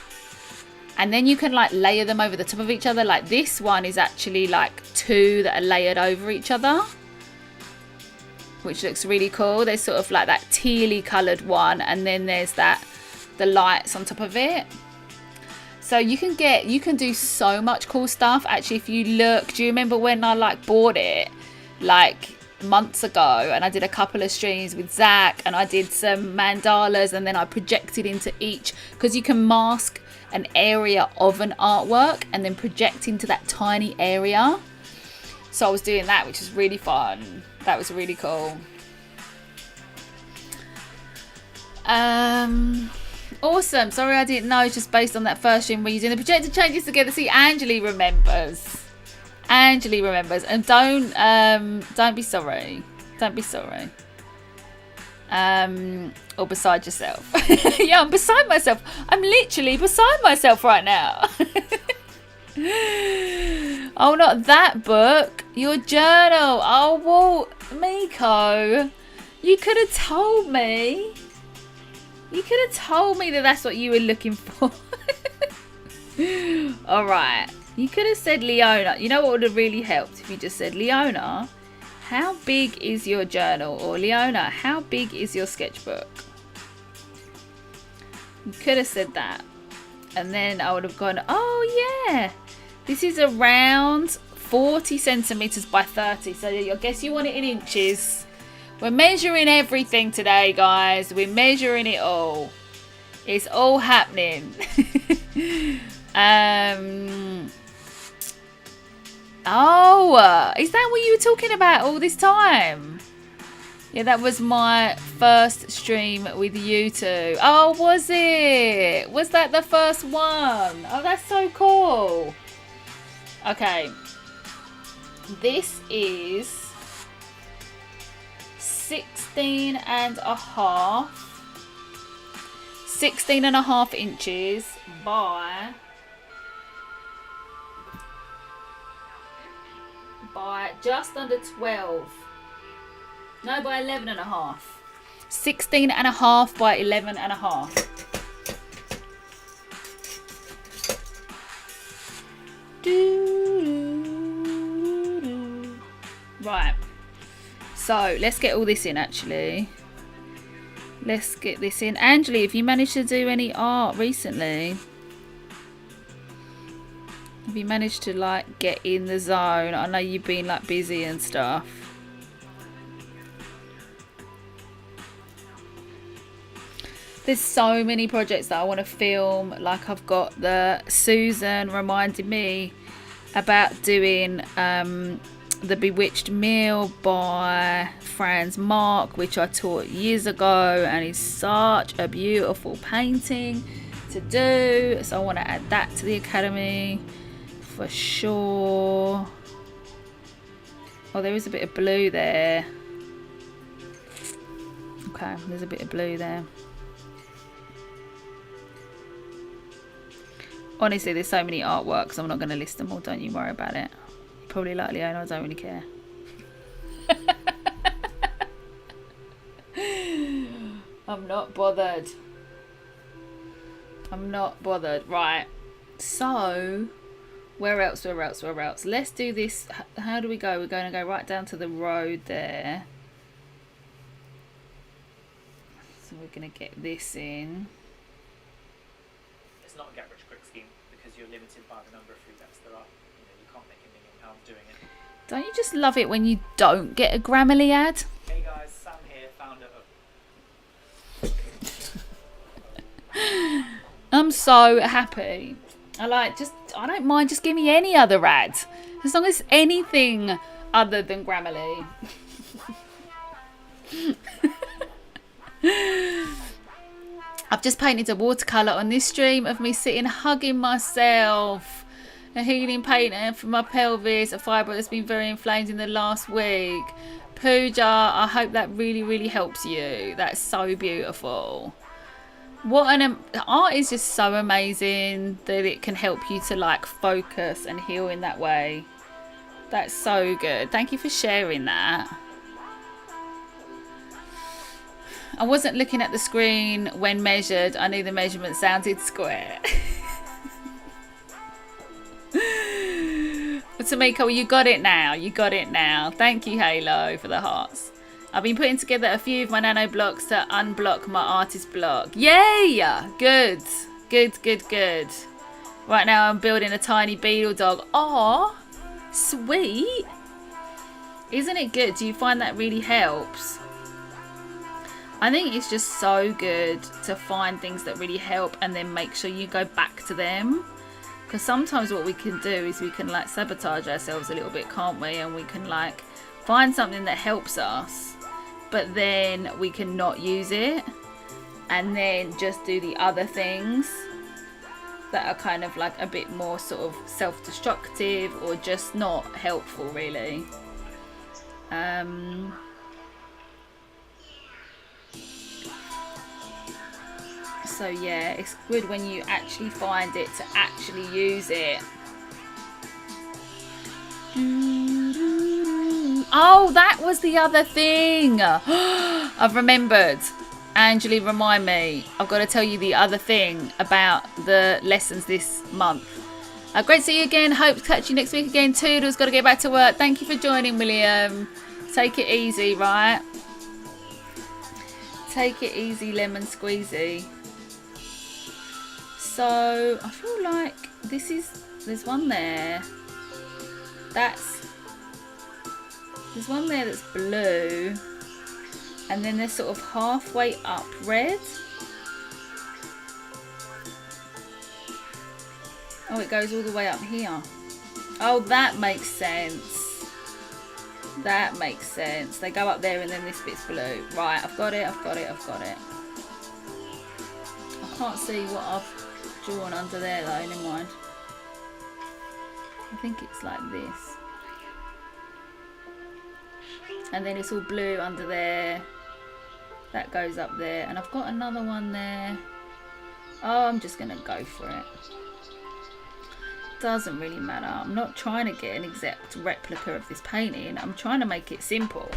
And then you can like layer them over the top of each other. Like this one is actually like two that are layered over each other, which looks really cool. There's sort of like that tealy coloured one, and then there's the lights on top of it. So you can do so much cool stuff. Actually, if you look, do you remember when I like bought it like months ago, and I did a couple of streams with Zach, and I did some mandalas, and then I projected into each, because you can mask an area of an artwork and then project into that tiny area. So I was doing that, which was really fun. That was really cool. Awesome. Sorry I didn't know. It's just based on that first stream where you're doing the projected changes together. See, Angeli remembers. And don't be sorry. Don't be sorry. Or beside yourself. Yeah, I'm beside myself. I'm literally beside myself right now. Oh, not that book. Your journal. Oh, well, Miko, you could have told me. You could have told me that that's what you were looking for. All right. You could have said Leona. You know what would have really helped if you just said, Leona, how big is your journal? Or Leona, how big is your sketchbook? You could have said that. And then I would have gone, oh yeah, this is around 40 centimeters by 30. So I guess you want it in inches. We're measuring everything today, guys. We're measuring it all. It's all happening. Oh, is that what you were talking about all this time? Yeah, that was my first stream with you two. Oh, was it? Was that the first one? Oh, that's so cool. Okay. This is 16 and a half inches by just under 12. No, by 11 and a half. 16.5 by 11.5. Right, so let's get all this in. Actually, let's get this in. Angela, have you managed to do any art recently? Have you managed to like get in the zone? I know you've been like busy and stuff. There's so many projects that I want to film. Like I've got Susan reminded me about doing the Bewitched Meal by Franz Marc, which I taught years ago, and it's such a beautiful painting to do. So I want to add that to the academy for sure. Oh, there is a bit of blue there. Okay, there's a bit of blue there. Honestly, there's so many artworks, I'm not going to list them all, don't you worry about it. Probably like Leona, I don't really care. I'm not bothered. I'm not bothered. Right, so where else? Let's do this. How do we go? We're going to go right down to the road there. So we're going to get this in. It's not a get rich quick scheme because you're limited by the number of free apps there are. You know, you can't make £1 million doing it. Don't you just love it when you don't get a Grammarly ad? Hey guys, Sam here, founder of... I'm so happy. I don't mind, just give me any other ad. As long as it's anything other than Grammarly. I've just painted a watercolour on this stream of me sitting hugging myself. A healing painting for my pelvis, a fibroid that's been very inflamed in the last week. Pooja, I hope that really helps you. That's so beautiful. Art is just so amazing that it can help you to like focus and heal in that way. That's so good. Thank you for sharing that. I wasn't looking at the screen when measured. I knew the measurement sounded square. Tamiko, you got it now. You got it now. Thank you, Halo, for the hearts. I've been putting together a few of my nano blocks to unblock my artist block. Yay! Good. Right now I'm building a tiny beetle dog. Aw, sweet. Isn't it good? Do you find that really helps? I think it's just so good to find things that really help and then make sure you go back to them. Because sometimes what we can do is we can like sabotage ourselves a little bit, can't we? And we can like find something that helps us, but then we can not use it and then just do the other things that are kind of like a bit more sort of self-destructive or just not helpful really. So yeah, it's good when you actually find it to actually use it. Oh, that was the other thing. I've remembered. Angeli, remind me. I've got to tell you the other thing about the lessons this month. Great to see you again. Hope to catch you next week again. Toodles, got to get back to work. Thank you for joining, William. Take it easy, right? Take it easy, lemon squeezy. So I feel like there's one there. There's one there that's blue, and then they're sort of halfway up red. Oh, it goes all the way up here. Oh, that makes sense. That makes sense. They go up there and then this bit's blue. Right, I've got it. I can't see what I've drawn under there though, never mind. I think it's like this. And then it's all blue under there. That goes up there. And I've got another one there. Oh, I'm just going to go for it. Doesn't really matter. I'm not trying to get an exact replica of this painting. I'm trying to make it simple.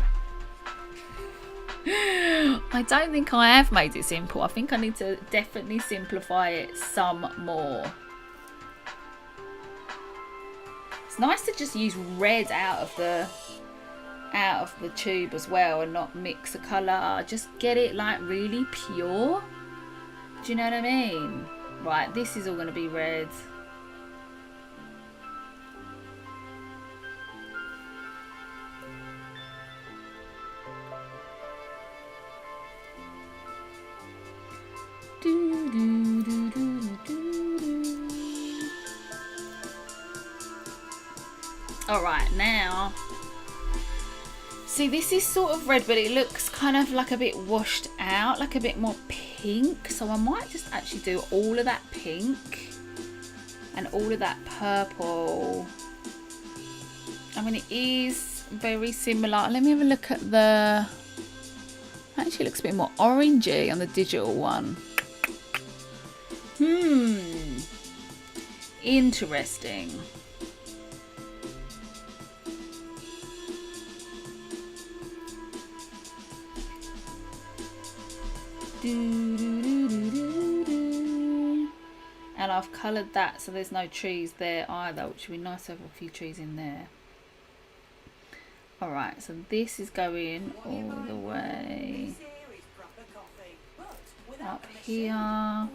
I I don't think I have made it simple. I think I need to definitely simplify it some more. It's nice to just use red out of the tube as well and not mix a colour. Just get it like really pure. Do you know what I mean? Right, this is all going to be red. Alright, now, see, this is sort of red, but it looks kind of like a bit washed out, like a bit more pink. So I might just actually do all of that pink and all of that purple. I mean, it is very similar. Let me have a look at the... Actually, it looks a bit more orangey on the digital one. Interesting. And I've coloured that so there's no trees there either, which would be nice to have a few trees in there. Alright, so this is going all the way up here.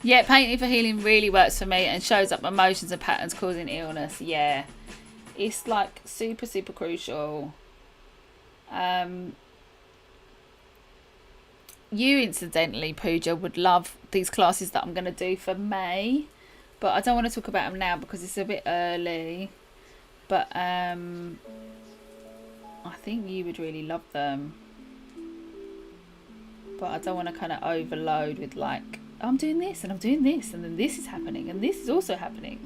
Yeah, painting for healing really works for me and shows up emotions and patterns causing illness. Yeah, it's like super, super crucial. You, incidentally, Pooja, would love these classes that I'm going to do for May, but I don't want to talk about them now because it's a bit early. But I think you would really love them. But I don't want to kind of overload with like, I'm doing this and I'm doing this and then this is happening and this is also happening.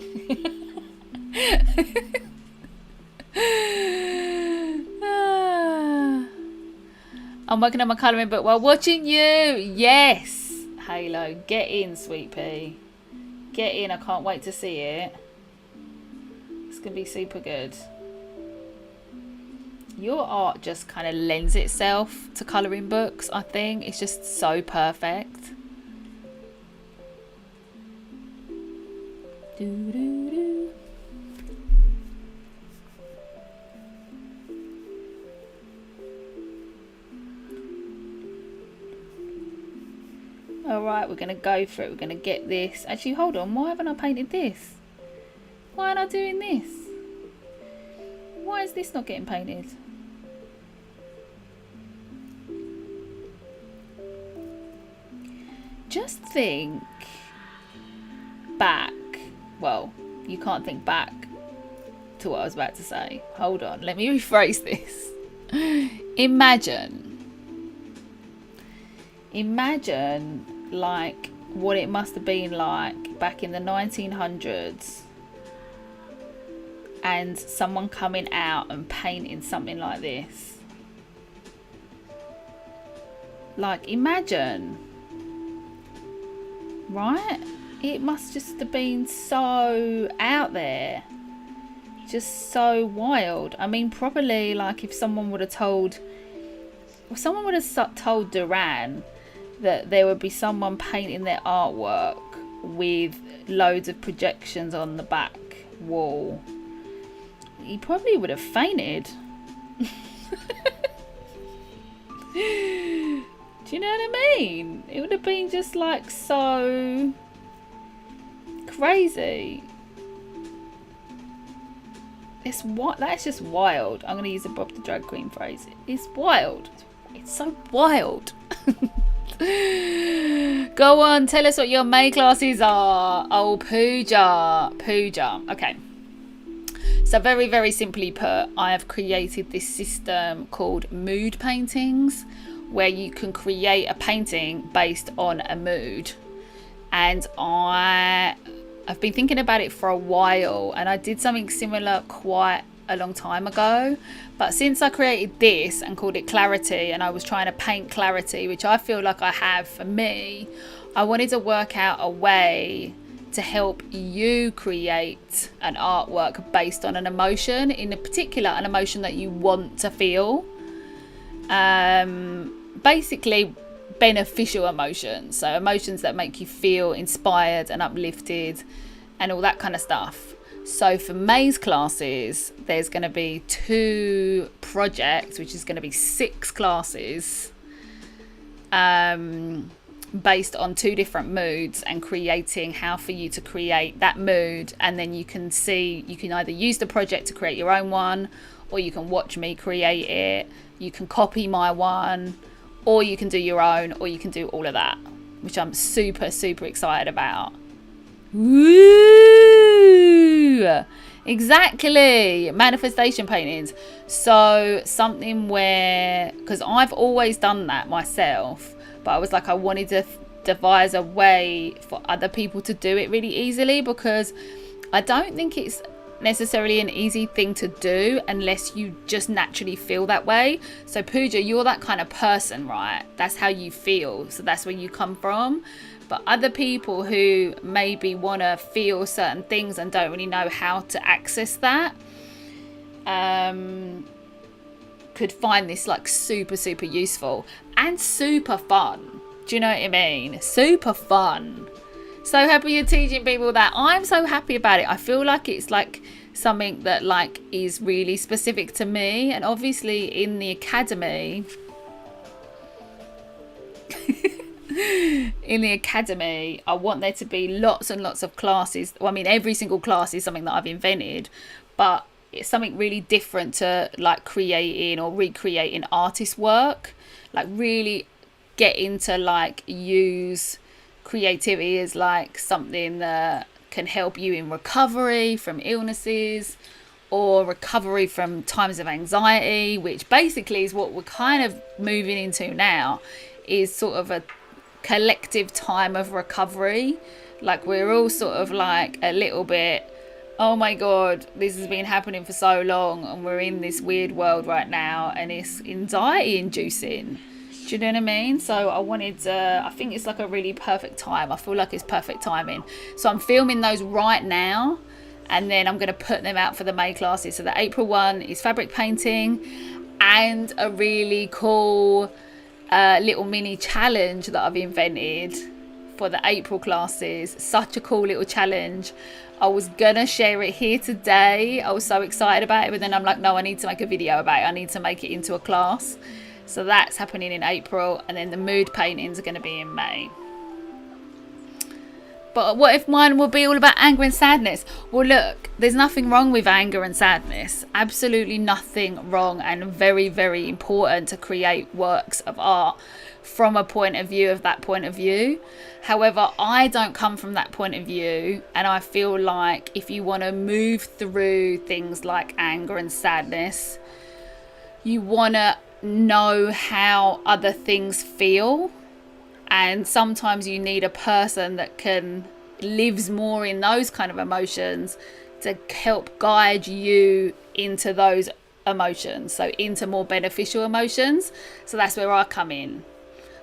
I'm working on my colouring book while watching you. Yes, Halo, get in, sweet pea. Get in, I can't wait to see it. It's going to be super good. Your art just kind of lends itself to colouring books, I think. It's just so perfect. Doo-doo-doo. Alright, we're going to go for it. We're going to get this. Actually, hold on. Why haven't I painted this? Why aren't I doing this? Why is this not getting painted? Just think back. Well, you can't think back to what I was about to say. Hold on, let me rephrase this. Imagine like what it must have been like back in the 1900s and someone coming out and painting something like this. Like, imagine. Right? It must just have been so out there. Just so wild. I mean, probably like if someone would have told Duran that there would be someone painting their artwork with loads of projections on the back wall, he probably would have fainted. Do you know what I mean? It would have been just like so crazy. It's what that's just wild. I'm gonna use a Bob the Drag Queen phrase. It's wild. It's so wild. Go on, tell us what your May classes are. Oh, Pooja. Okay. So very, very simply put, I have created this system called mood paintings, where you can create a painting based on a mood. And I've been thinking about it for a while, and I did something similar quite a long time ago, but since I created this and called it Clarity, and I was trying to paint clarity, which I feel like I have for me, I wanted to work out a way to help you create an artwork based on an emotion, in a particular an emotion that you want to feel. Basically beneficial emotions, so emotions that make you feel inspired and uplifted and all that kind of stuff. So for May's classes, there's going to be 2 projects, which is going to be 6 classes, based on 2 different moods, and creating how for you to create that mood. And then you can either use the project to create your own one, or you can watch me create it. You can copy my one, or you can do your own, or you can do all of that, which I'm super, super excited about. Woo! Exactly. Manifestation paintings. So something where, because I've always done that myself, but I was like, I wanted to devise a way for other people to do it really easily, because I don't think it's necessarily an easy thing to do unless you just naturally feel that way. So Pooja, you're that kind of person, right? That's how you feel, so that's where you come from. But other people who maybe want to feel certain things and don't really know how to access that, could find this like super, super useful and super fun. Do you know what I mean? Super fun. So happy you're teaching people that. I'm so happy about it. I feel like it's like something that like is really specific to me. And obviously in the academy, I want there to be lots and lots of classes. Well, I mean, every single class is something that I've invented, but it's something really different to like creating or recreating artist work. Like really get into like use creativity as like something that can help you in recovery from illnesses or recovery from times of anxiety, which basically is what we're kind of moving into now, is sort of a collective time of recovery. Like we're all sort of like a little bit, oh my god, this has been happening for so long and we're in this weird world right now and it's anxiety inducing. Do you know what I mean? So I wanted to, I think it's like a really perfect time. I feel like it's perfect timing. So I'm filming those right now, and then I'm going to put them out for the May classes. So the April one is fabric painting, and a really cool little mini challenge that I've invented for the April classes. Such a cool little challenge. I was gonna share it here today. I was so excited about it, but then I'm like, no, I need to make a video about it. I need to make it into a class. So that's happening in April, and then the mood paintings are going to be in May. But what if mine will be all about anger and sadness? Well, look, there's nothing wrong with anger and sadness. Absolutely nothing wrong, and very, very important to create works of art from a point of view of that point of view. However, I don't come from that point of view, and I feel like if you want to move through things like anger and sadness, you want to know how other things feel, and sometimes you need a person that lives more in those kind of emotions to help guide you into those emotions, so into more beneficial emotions. So that's where I come in,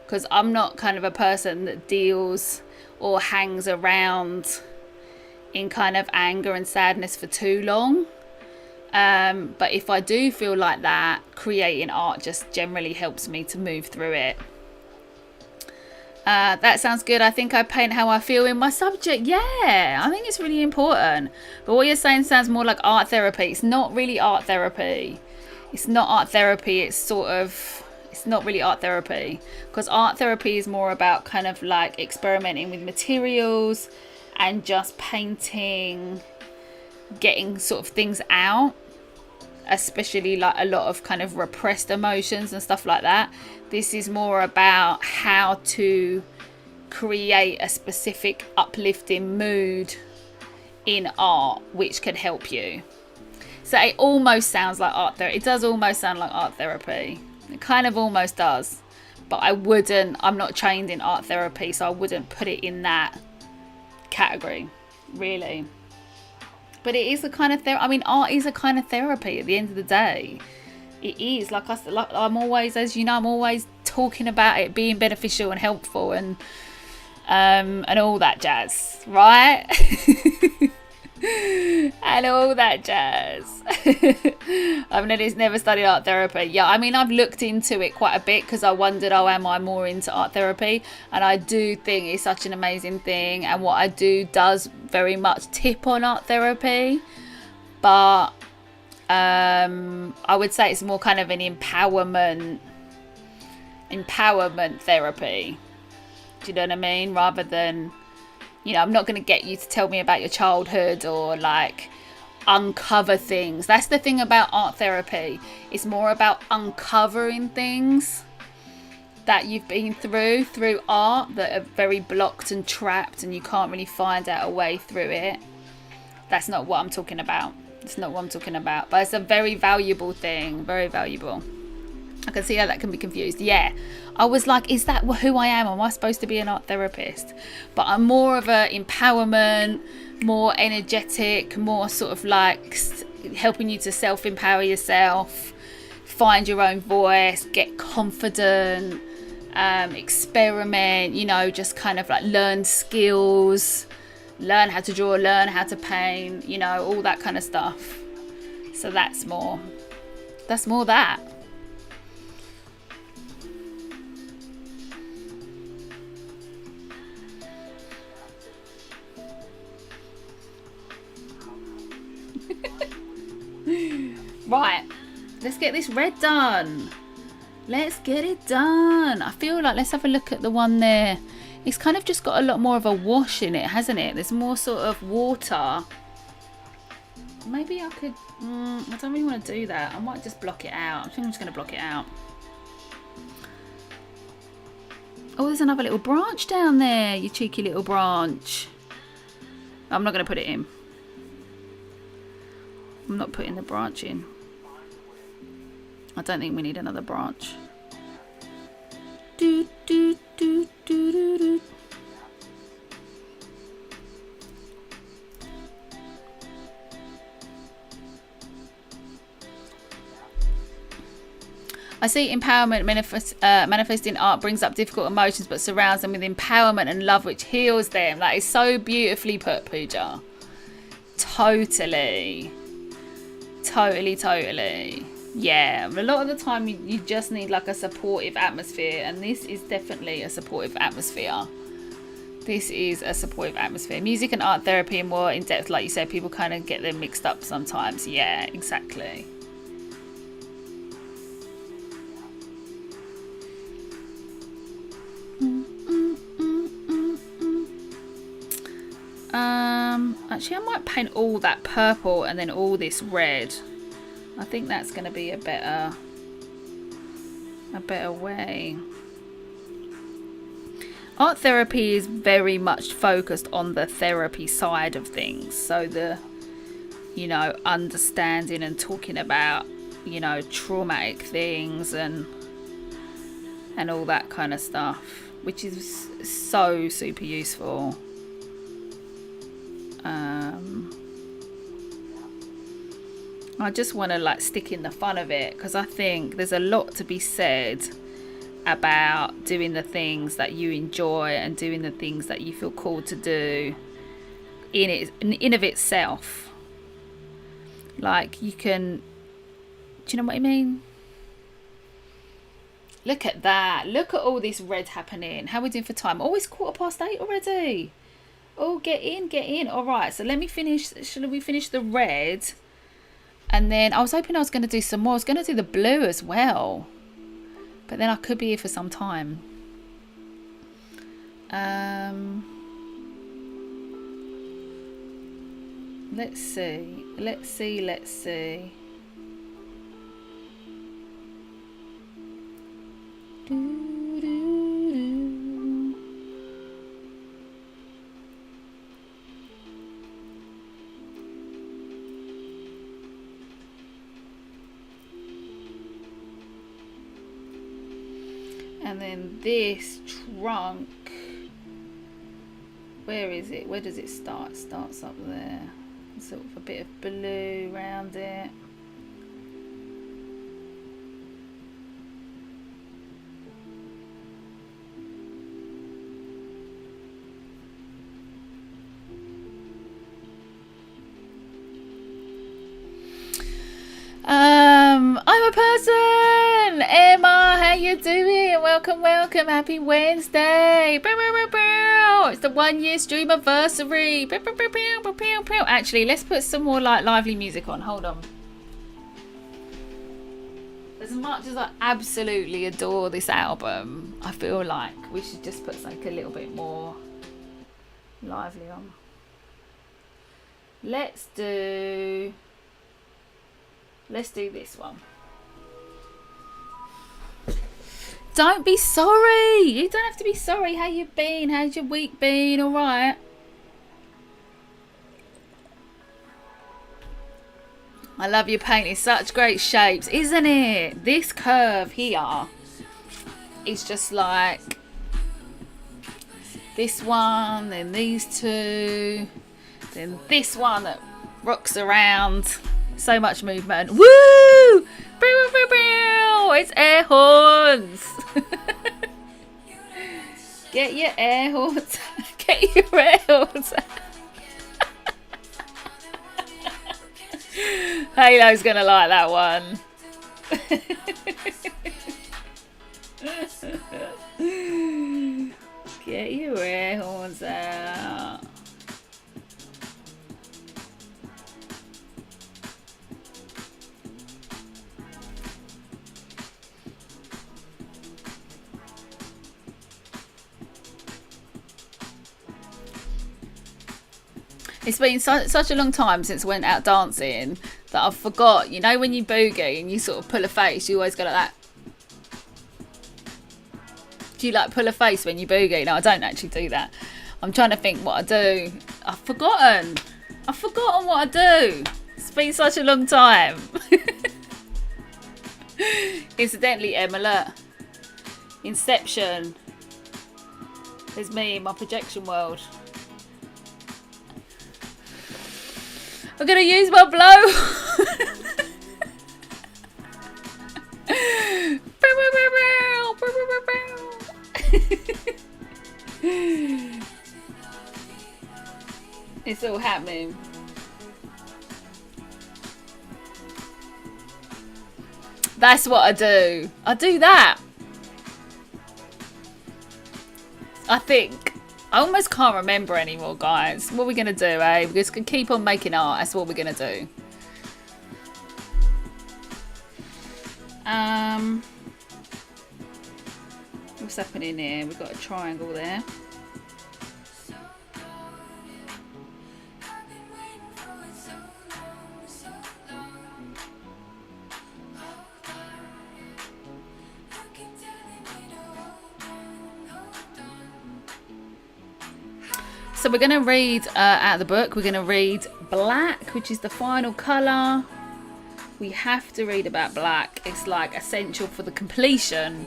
because I'm not kind of a person that deals or hangs around in kind of anger and sadness for too long. But if I do feel like that, creating art just generally helps me to move through it. That sounds good. I think I paint how I feel in my subject. Yeah, I think it's really important. But what you're saying sounds more like art therapy. It's not really art therapy. It's not art therapy. It's not really art therapy, because art therapy is more about kind of like experimenting with materials and just painting, getting sort of things out, especially like a lot of kind of repressed emotions and stuff like that. This is more about how to create a specific uplifting mood in art which can help you. So it almost sounds like art therapy. It does almost sound like art therapy. It kind of almost does, but I'm not trained in art therapy, so I wouldn't put it in that category really. But it is a kind of therapy. I mean, art is a kind of therapy at the end of the day. It is. I'm always, as you know, I'm always talking about it being beneficial and helpful and and all that jazz, right? And all that jazz. I've never studied art therapy. Yeah, I mean, I've looked into it quite a bit because I wondered, oh, am I more into art therapy? And I do think it's such an amazing thing, and what I do does very much tip on art therapy, but I would say it's more kind of an empowerment therapy. Do you know what I mean? Rather than, you know, I'm not going to get you to tell me about your childhood or like uncover things. That's the thing about art therapy. It's more about uncovering things that you've been through art that are very blocked and trapped, and you can't really find out a way through it. That's not what I'm talking about. It's not what I'm talking about. But it's a very valuable thing. Very valuable. I can see how that can be confused. Yeah. I was like, is that who I am? Am I supposed to be an art therapist? But I'm more of a empowerment, more energetic, more sort of like helping you to self-empower yourself, find your own voice, get confident, experiment, you know, just kind of like learn skills, learn how to draw, learn how to paint, you know, all that kind of stuff. So that's more that. Right, let's get this red done. Let's get it done. I feel like, let's have a look at the one there. It's kind of just got a lot more of a wash in it, hasn't it? There's more sort of water. Maybe I could, I don't really want to do that. I might just block it out. I think I'm just going to block it out. Oh, there's another little branch down there, you cheeky little branch. I'm not going to put it in. I'm not putting the branch in. I don't think we need another branch. Do, do, do, do, do, do. I see empowerment manifesting art brings up difficult emotions but surrounds them with empowerment and love which heals them. That is so beautifully put, Pooja. Totally. Yeah, a lot of the time you just need like a supportive atmosphere, and this is definitely a supportive atmosphere. Music and art therapy are more in depth, like you said. People kind of get them mixed up sometimes. Yeah, exactly. Actually, I might paint all that purple and then all this red. I think that's going to be a better way. Art therapy is very much focused on the therapy side of things. So the, you know, understanding and talking about, you know, traumatic things and all that kind of stuff, which is so super useful. I just want to like stick in the fun of it, because I think there's a lot to be said about doing the things that you enjoy and doing the things that you feel called to do in of itself. Like, you can, do you know what I mean? Look at that. Look at all this red happening. How are we doing for time? Oh, it's 8:15 already. Oh, get in. All right, so let me finish. Shall we finish the red? And then I was hoping I was going to do some more. I was going to do the blue as well. But then I could be here for some time. Let's see. And then this trunk, where is it? Where does it start? It starts up there. Sort of a bit of blue around it. another person. Emma, how you doing? Welcome, welcome. Happy Wednesday. It's the 1 year stream anniversary. Actually, let's put some more like lively music on. Hold on. As much as I absolutely adore this album, I feel like we should just put something a little bit more lively on. Let's do this one. Don't be sorry. You don't have to be sorry. How you been? How's your week been? All right. I love your painting. Such great shapes, isn't it? This curve here is just like this one, then these two, then this one that rocks around. So much movement. Woo! It's air horns. Get your air horns. Get your air horns. Halo's gonna like that one. Get your air horns out. It's been such a long time since I went out dancing that I forgot. You know when you boogie and you sort of pull a face, you always go like that. Do you like pull a face when you boogie? No, I don't actually do that. I'm trying to think what I do. I've forgotten what I do. It's been such a long time. Incidentally, Emma, look. Inception. There's me in my projection world. I'm gonna use my blow. It's all happening. That's what I do. I do that. I think. I almost can't remember anymore, guys. What are we going to do, eh? We're just going to keep on making art. That's what we're going to do. What's happening here? We've got a triangle there. So we're going to read out of the book. We're going to read black, which is the final colour. We have to read about black. It's like essential for the completion.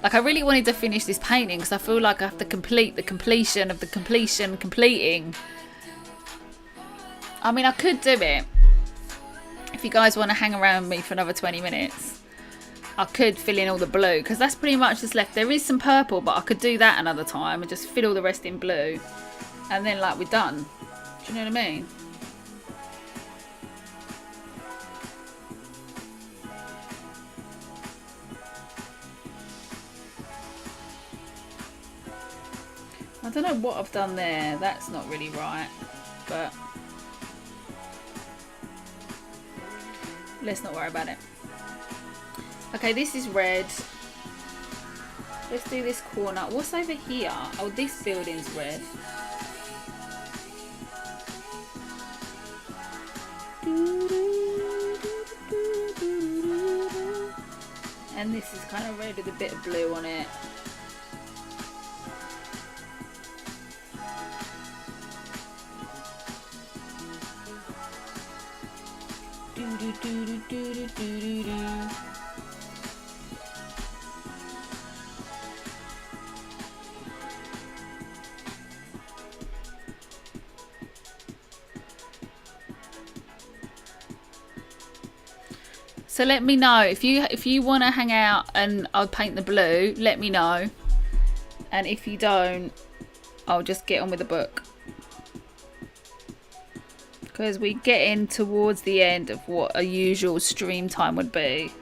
Like I really wanted to finish this painting because I feel like I have to complete the completion of the completing. I mean, I could do it. If you guys want to hang around with me for another 20 minutes, I could fill in all the blue because that's pretty much just left. There is some purple, but I could do that another time and just fill all the rest in blue. And then like we're done. Do you know what I mean? I don't know what I've done there. That's not really right. But let's not worry about it. Okay, this is red. Let's do this corner. What's over here? Oh, this building's red. And this is kind of red with a bit of blue on it. So let me know if you want to hang out and I'll paint the blue. Let me know, and if you don't, I'll just get on with the book. because we're getting towards the end of what a usual stream time would be.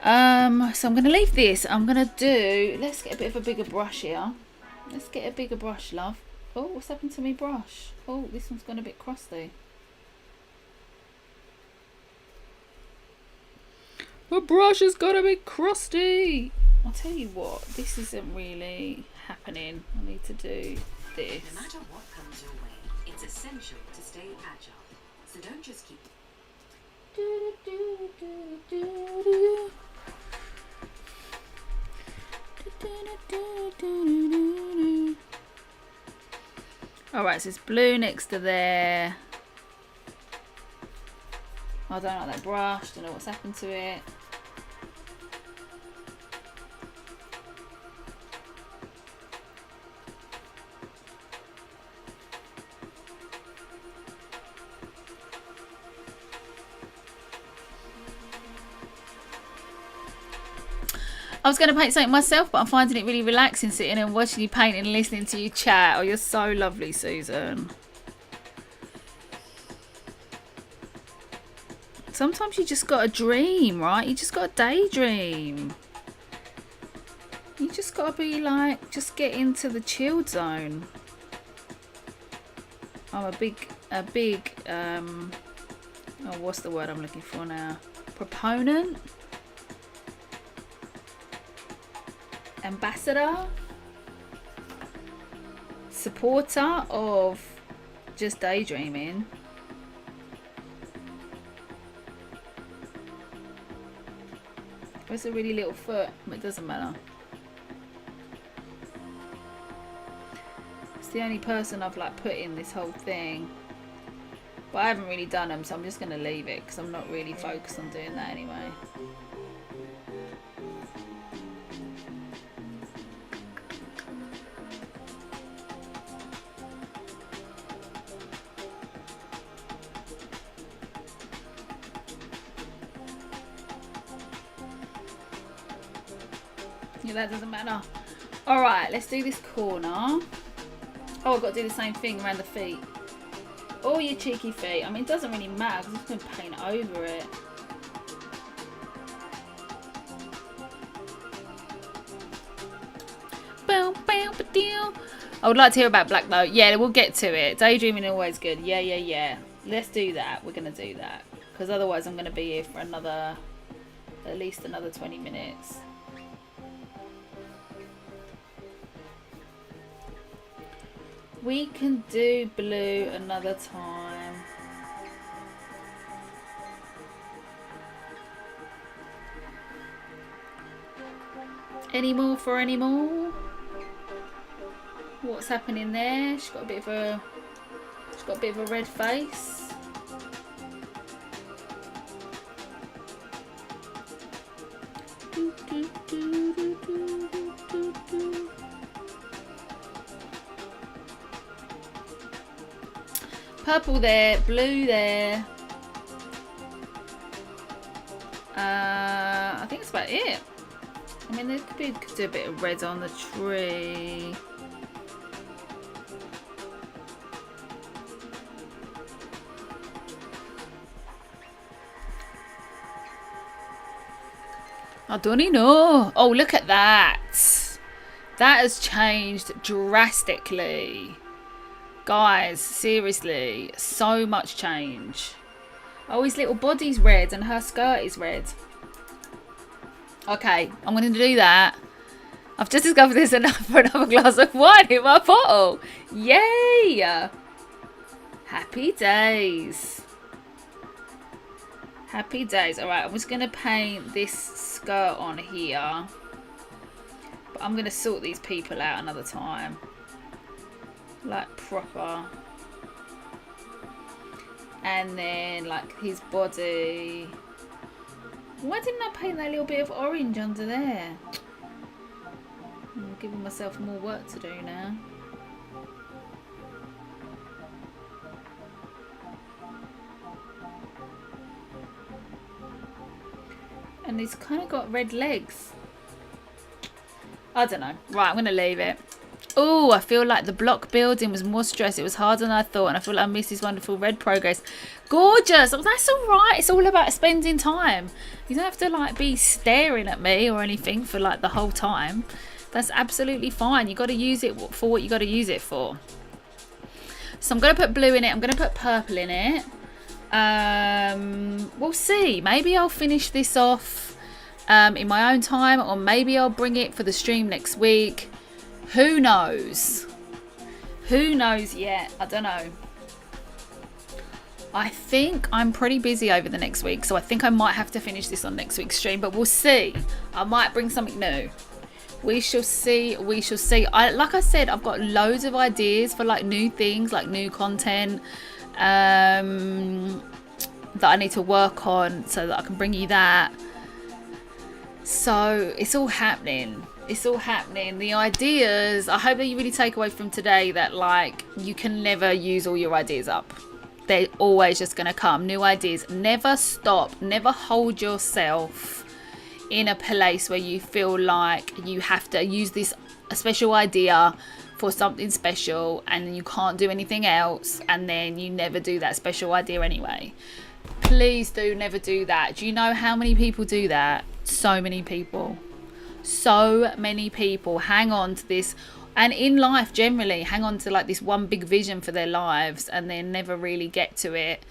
So I'm going to leave this. I'm going to do... Let's get a bit of a bigger brush here. Let's get a bigger brush, love. Oh, what's happened to me brush? Oh, this one's gone a bit crusty. My brush has got a bit crusty. I'll tell you what, this isn't really happening. I need to do this. No matter what comes your way, it's essential to stay agile. So don't just keep... Alright, so it's blue next to there. I don't like that brush, don't know what's happened to it. I was going to paint something myself, but I'm finding it really relaxing sitting and watching you paint and listening to you chat. Oh, you're so lovely, Susan. Sometimes you just got to dream, right? You just got to daydream. You just got to be like, just get into the chilled zone. I'm a big, oh, what's the word I'm looking for now? Proponent? Ambassador, supporter of just daydreaming. It's a really little foot, but it doesn't matter. It's the only person I've like put in this whole thing, but I haven't really done them, so I'm just going to leave it because I'm not really focused on doing that anyway. Yeah, that doesn't matter. Alright, let's do this corner. Oh, I've got to do the same thing around the feet. Oh, you cheeky feet. I mean, it doesn't really matter because I'm just going to paint over it. I would like to hear about black though. Yeah, we'll get to it. Daydreaming always good. Yeah. Let's do that. We're going to do that. Because otherwise I'm going to be here for another, at least another 20 minutes. We can do blue another time. Any more for any more? What's happening there? She's got a bit of a red face. Purple there, blue there. I think that's about it. I mean, there could do a bit of red on the tree. I don't even know. Oh, look at that. That has changed drastically. Guys, seriously, so much change. Oh, his little body's red and her skirt is red. Okay, I'm going to do that. I've just discovered there's enough for another glass of wine in my bottle. Yay! Happy days. Happy days. Alright, I'm just going to paint this skirt on here. But I'm going to sort these people out another time. Like proper. And then like his body. Why didn't I paint that little bit of orange under there? I'm giving myself more work to do now. And he's kind of got red legs. I don't know. Right, I'm going to leave it. Oh, I feel like the block building was more stress. It was harder than I thought, and I feel like I missed this wonderful red progress. Gorgeous. Oh, that's all right. It's all about spending time. You don't have to like be staring at me or anything for like the whole time. That's absolutely fine. You got to use it for what you got to use it for. So I'm going to put blue in it. I'm going to put purple in it. We'll see. Maybe I'll finish this off in my own time, or maybe I'll bring it for the stream next week. Who knows? Who knows yet? I don't know. I think I'm pretty busy over the next week, so I think I might have to finish this on next week's stream, but we'll see. I might bring something new. We shall see. We shall see. Like I said, I've got loads of ideas for like new things, like new content that I need to work on so that I can bring you that. So it's all happening. It's all happening. The ideas, I hope that you really take away from today that like you can never use all your ideas up. They're always just going to come. New ideas. Never stop. Never hold yourself in a place where you feel like you have to use this a special idea for something special and you can't do anything else, and then you never do that special idea anyway. Please do never do that. Do you know how many people do that? So many people. So many people hang on to this, and in life generally hang on to like this one big vision for their lives, and they never really get to it,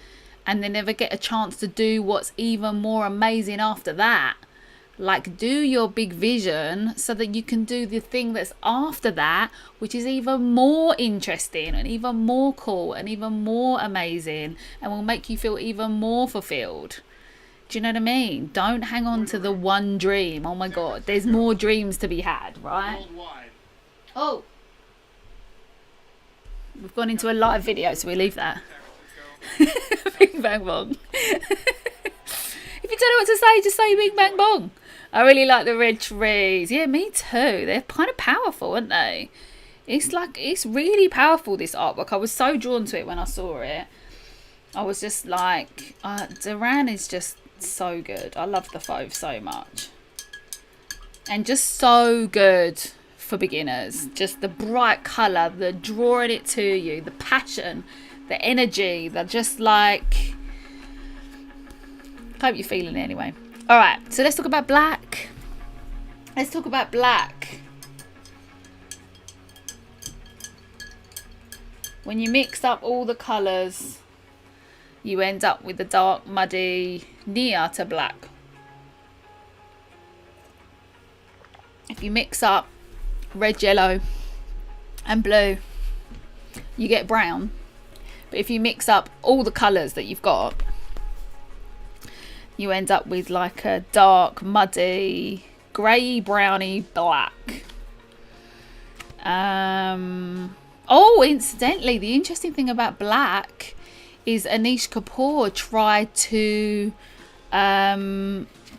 and they never get a chance to do what's even more amazing after that. Like, do your big vision so that you can do the thing that's after that, which is even more interesting and even more cool and even more amazing, and will make you feel even more fulfilled. Do you know what I mean? Don't hang on to the one dream. Oh my God, there's more dreams to be had, right? Oh, we've gone into a live video, so we leave that. Bing bang bong. If you don't know what to say, just say bing bang bong. I really like the red trees. Yeah, me too. They're kind of powerful, aren't they? It's like, it's really powerful, this artwork. I was so drawn to it when I saw it. I was just like, Duran is just so good. I love the fauve so much, and just so good for beginners. Just the bright color, the drawing it to you, the passion, the energy, the just like, hope you're feeling it anyway. All right, so let's talk about black. Let's talk about black. When you mix up all the colors, you end up with a dark, muddy, near to black. If you mix up red, yellow, and blue, you get brown. But if you mix up all the colours that you've got, you end up with like a dark, muddy, grey, browny, black. Oh, incidentally, the interesting thing about black is Anish Kapoor tried to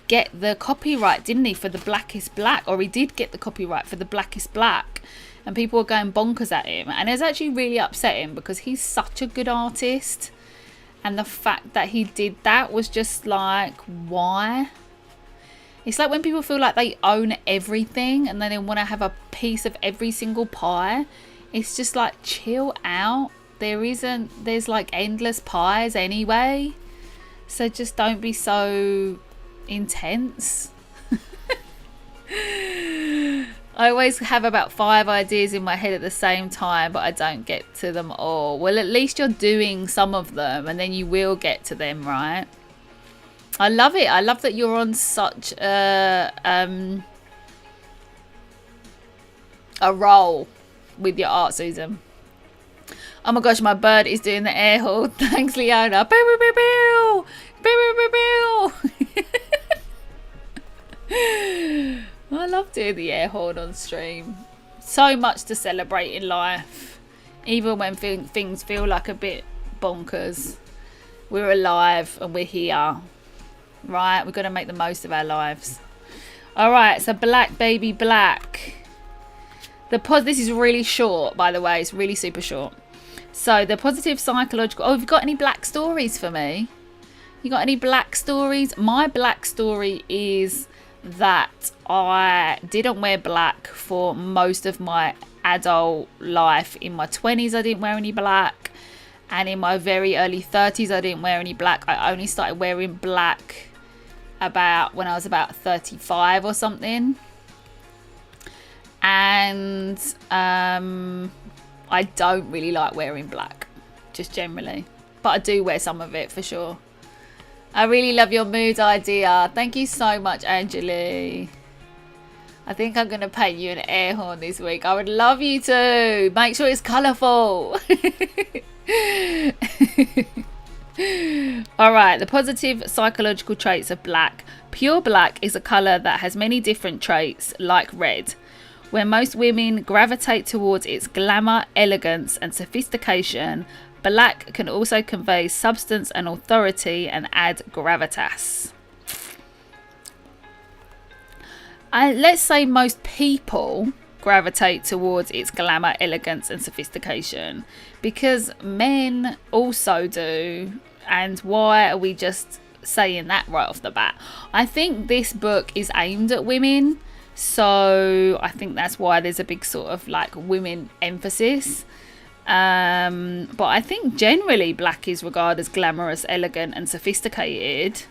get the copyright, didn't he, for the Blackest Black? Or he did get the copyright for the Blackest Black, and people were going bonkers at him, and it's actually really upsetting because he's such a good artist, and the fact that he did that was just like, why? It's like when people feel like they own everything and then they want to have a piece of every single pie. It's just like, chill out. There's like endless pies anyway, so just don't be so intense. I always have about 5 ideas in my head at the same time, but I don't get to them all. Well, at least you're doing some of them, and then you will get to them, right? I love it. I love that you're on such a roll with your art, Susan. Oh my gosh, my bird is doing the air horn. Thanks, Leona. Pew, pew, pew, pew, pew, pew, pew. I love doing the air horn on stream. So much to celebrate in life. Even when things feel like a bit bonkers. We're alive and we're here. Right? We've got to make the most of our lives. Alright, so black, baby, black. This is really short, by the way. It's really super short. So the positive psychological... Oh, have you got any black stories for me? You got any black stories? My black story is that I didn't wear black for most of my adult life. In my 20s, I didn't wear any black. And in my very early 30s, I didn't wear any black. I only started wearing black about when I was about 35 or something. And I don't really like wearing black, just generally. But I do wear some of it for sure. I really love your mood idea. Thank you so much, Angeli. I think I'm going to paint you an air horn this week. I would love you to. Make sure it's colourful. Alright, the positive psychological traits of black. Pure black is a colour that has many different traits, like red. Where most women gravitate towards its glamour, elegance and sophistication, black can also convey substance and authority and add gravitas. Let's say most people gravitate towards its glamour, elegance and sophistication, because men also do. And why are we just saying that right off the bat? I think this book is aimed at women, so I think that's why there's a big sort of like women emphasis. But I think generally black is regarded as glamorous, elegant and sophisticated.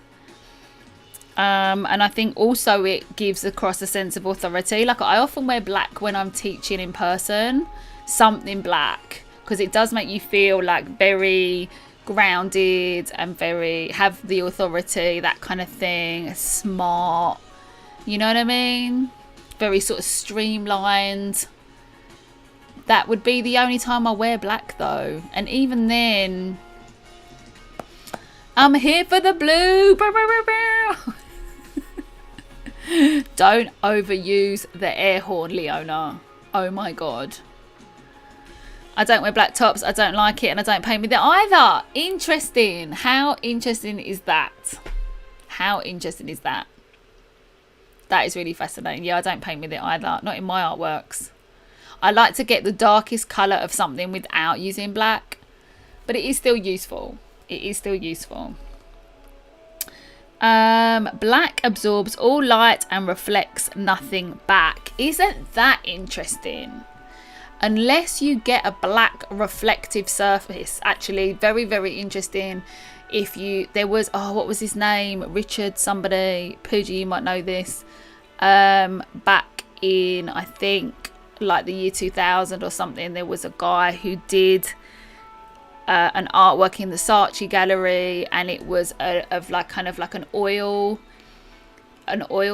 And I think also it gives across a sense of authority. Like I often wear black when I'm teaching in person, something black, because it does make you feel like very grounded and very have the authority, that kind of thing, smart, you know what I mean? Very sort of streamlined. That would be the only time I wear black though. And even then, I'm here for the blue. Don't overuse the air horn, Leona. Oh my God. I don't wear black tops. I don't like it and I don't paint with it either. Interesting. How interesting is that? How interesting is that? That is really fascinating. Yeah, I don't paint with it either. Not in my artworks. I like to get the darkest colour of something without using black. But it is still useful. It is still useful. Black absorbs all light and reflects nothing back. Isn't that interesting? Unless you get a black reflective surface. Actually, very, very interesting. If you, there was, oh, what was his name? Richard somebody. Pooja, you might know this. Back in, I think, like the year 2000 or something, there was a guy who did an artwork in the Saatchi gallery, and it was of like kind of like an oil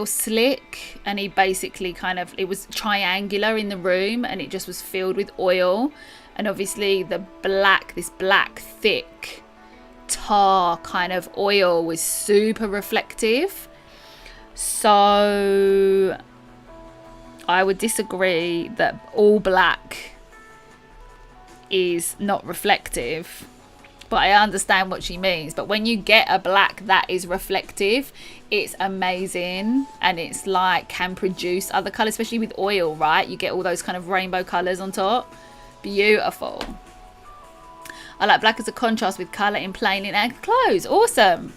slick, and he basically kind of, it was triangular in the room and it just was filled with oil, and obviously the black, this black thick tar kind of oil was super reflective. So I would disagree that all black is not reflective, but I understand what she means. But when you get a black that is reflective, it's amazing, and it's like can produce other colours, especially with oil, right? You get all those kind of rainbow colours on top. Beautiful. I like black as a contrast with colour in plain and clothes. Awesome.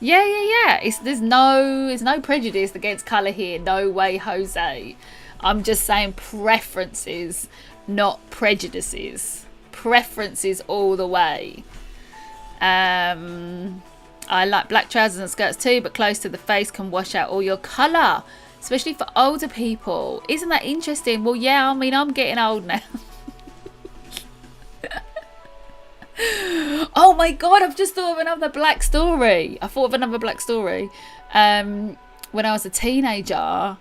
Yeah. There's no prejudice against colour here. No way, Jose. I'm just saying preferences, not prejudices. Preferences all the way. I like black trousers and skirts too, but close to the face can wash out all your colour, especially for older people. Isn't that interesting? Well, yeah, I mean, I'm getting old now. Oh my God, I've just thought of another black story. When I was a teenager,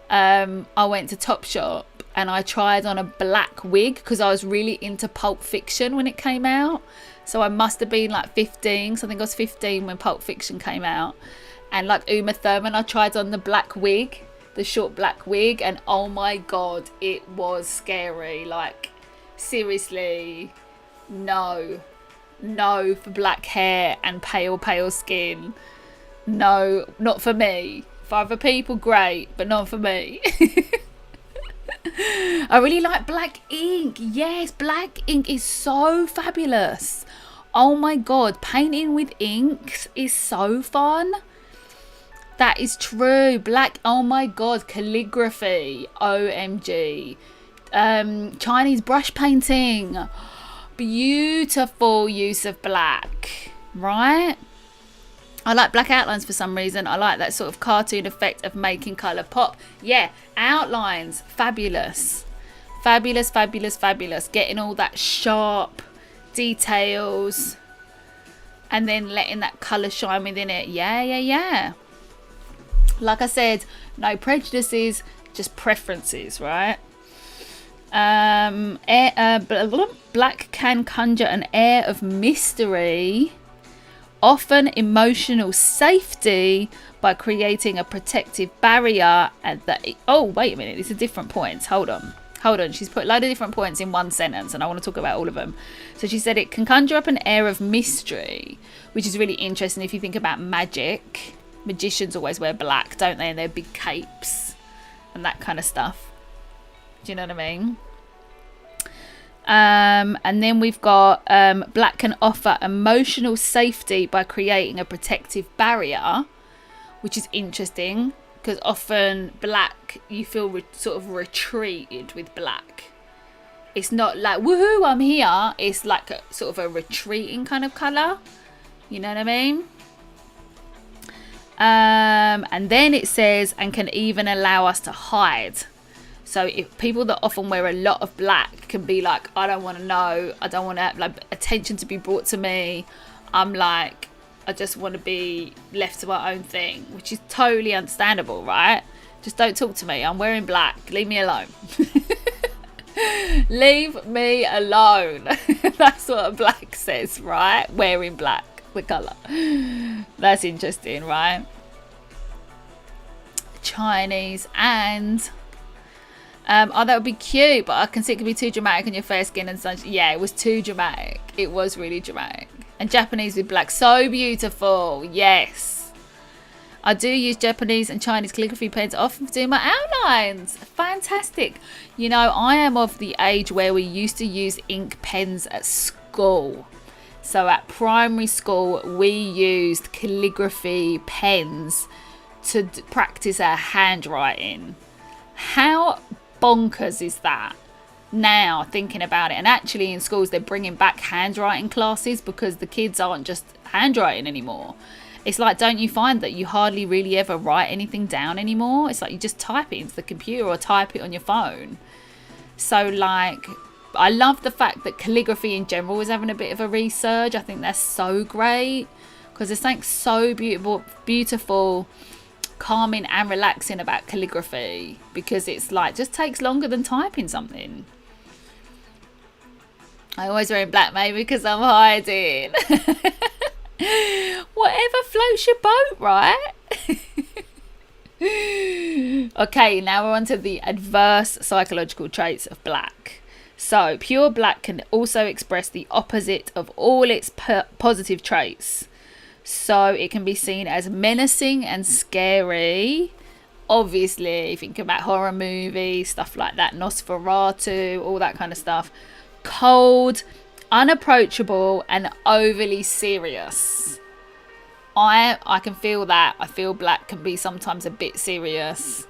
I went to Topshop and I tried on a black wig because I was really into Pulp Fiction when it came out. So I must have been like 15. So I think I was 15 when Pulp Fiction came out. And like Uma Thurman, I tried on the black wig, the short black wig. And oh my God, it was scary. Like, seriously, no for black hair and pale skin. No, not for me. For other people, great, but not for me. I really like black ink. Yes, black ink is so fabulous. Oh my God, painting with inks is so fun. That is true. Black, oh my God, calligraphy, OMG. Chinese brush painting. Beautiful use of black, right? I like black outlines for some reason. I like that sort of cartoon effect of making colour pop. Yeah, outlines, fabulous. Fabulous, fabulous, fabulous. Getting all that sharp details and then letting that colour shine within it. Yeah. Like I said, no prejudices, just preferences, right? Black can conjure an air of mystery, often emotional safety, by creating a protective barrier at the... Oh, wait a minute, these are different points. Hold on. She's put a load of different points in one sentence, and I want to talk about all of them. So she said it can conjure up an air of mystery, which is really interesting if you think about magic. Magicians always wear black, don't they? And their big capes and that kind of stuff. Do you know what I mean? And then we've got black can offer emotional safety by creating a protective barrier, which is interesting because often black, you feel sort of retreated with black. It's not like, woohoo, I'm here. It's like a sort of a retreating kind of colour. You know what I mean? And then it says, and can even allow us to hide. So if people that often wear a lot of black can be like, I don't want to know, I don't want to have like attention to be brought to me. I'm like, I just want to be left to my own thing, which is totally understandable, right? Just don't talk to me. I'm wearing black. Leave me alone. Leave me alone. That's what black says, right? Wearing black, the colour. That's interesting, right? Chinese and... oh, that would be cute, but I can see it could be too dramatic on your fair skin and such. Yeah, it was too dramatic. It was really dramatic. And Japanese with black, so beautiful. Yes, I do use Japanese and Chinese calligraphy pens often to do my outlines. Fantastic. You know, I am of the age where we used to use ink pens at school. So at primary school, we used calligraphy pens to practice our handwriting. How bonkers is that now, thinking about it? And actually in schools they're bringing back handwriting classes because the kids aren't just handwriting anymore. It's like, don't you find that you hardly really ever write anything down anymore? It's like you just type it into the computer or type it on your phone. So like, I love the fact that calligraphy in general is having a bit of a resurge. I think that's so great because there's something so beautiful, calming and relaxing about calligraphy, because it's like just takes longer than typing something. I always wear black maybe because I'm hiding. Whatever floats your boat, right? Okay, now we're on to the adverse psychological traits of black. So pure black can also express the opposite of all its positive traits. So it can be seen as menacing and scary. Obviously, think about horror movies, stuff like that, Nosferatu, all that kind of stuff. Cold, unapproachable, and overly serious. I can feel that. I feel black can be sometimes a bit serious,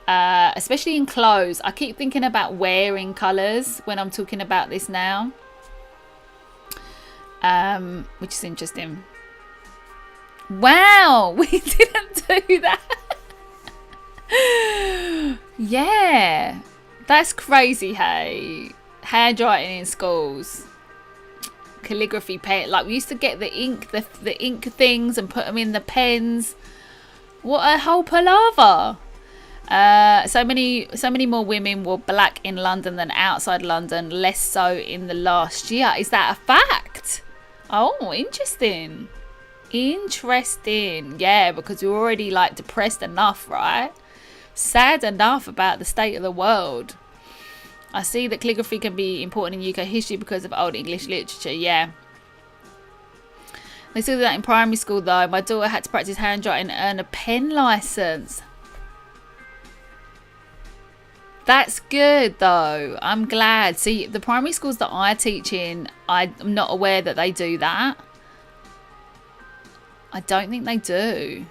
especially in clothes. I keep thinking about wearing colours when I'm talking about this now, which is interesting. Wow, we didn't do that. Yeah, that's crazy. Hey, handwriting in schools, calligraphy pen, like we used to get the ink, the ink things and put them in the pens. What a whole palaver. So many more women wore black in London than outside London, less so in the last year. Is that a fact? Oh, interesting. Yeah, because we're already like depressed enough, right? Sad enough about the state of the world. I see that calligraphy can be important in UK history because of old English literature. Yeah, they still do that in primary school though. My daughter had to practice handwriting and earn a pen license. That's good though. I'm glad. See, the primary schools that I teach in, I'm not aware that they do that. I don't think they do.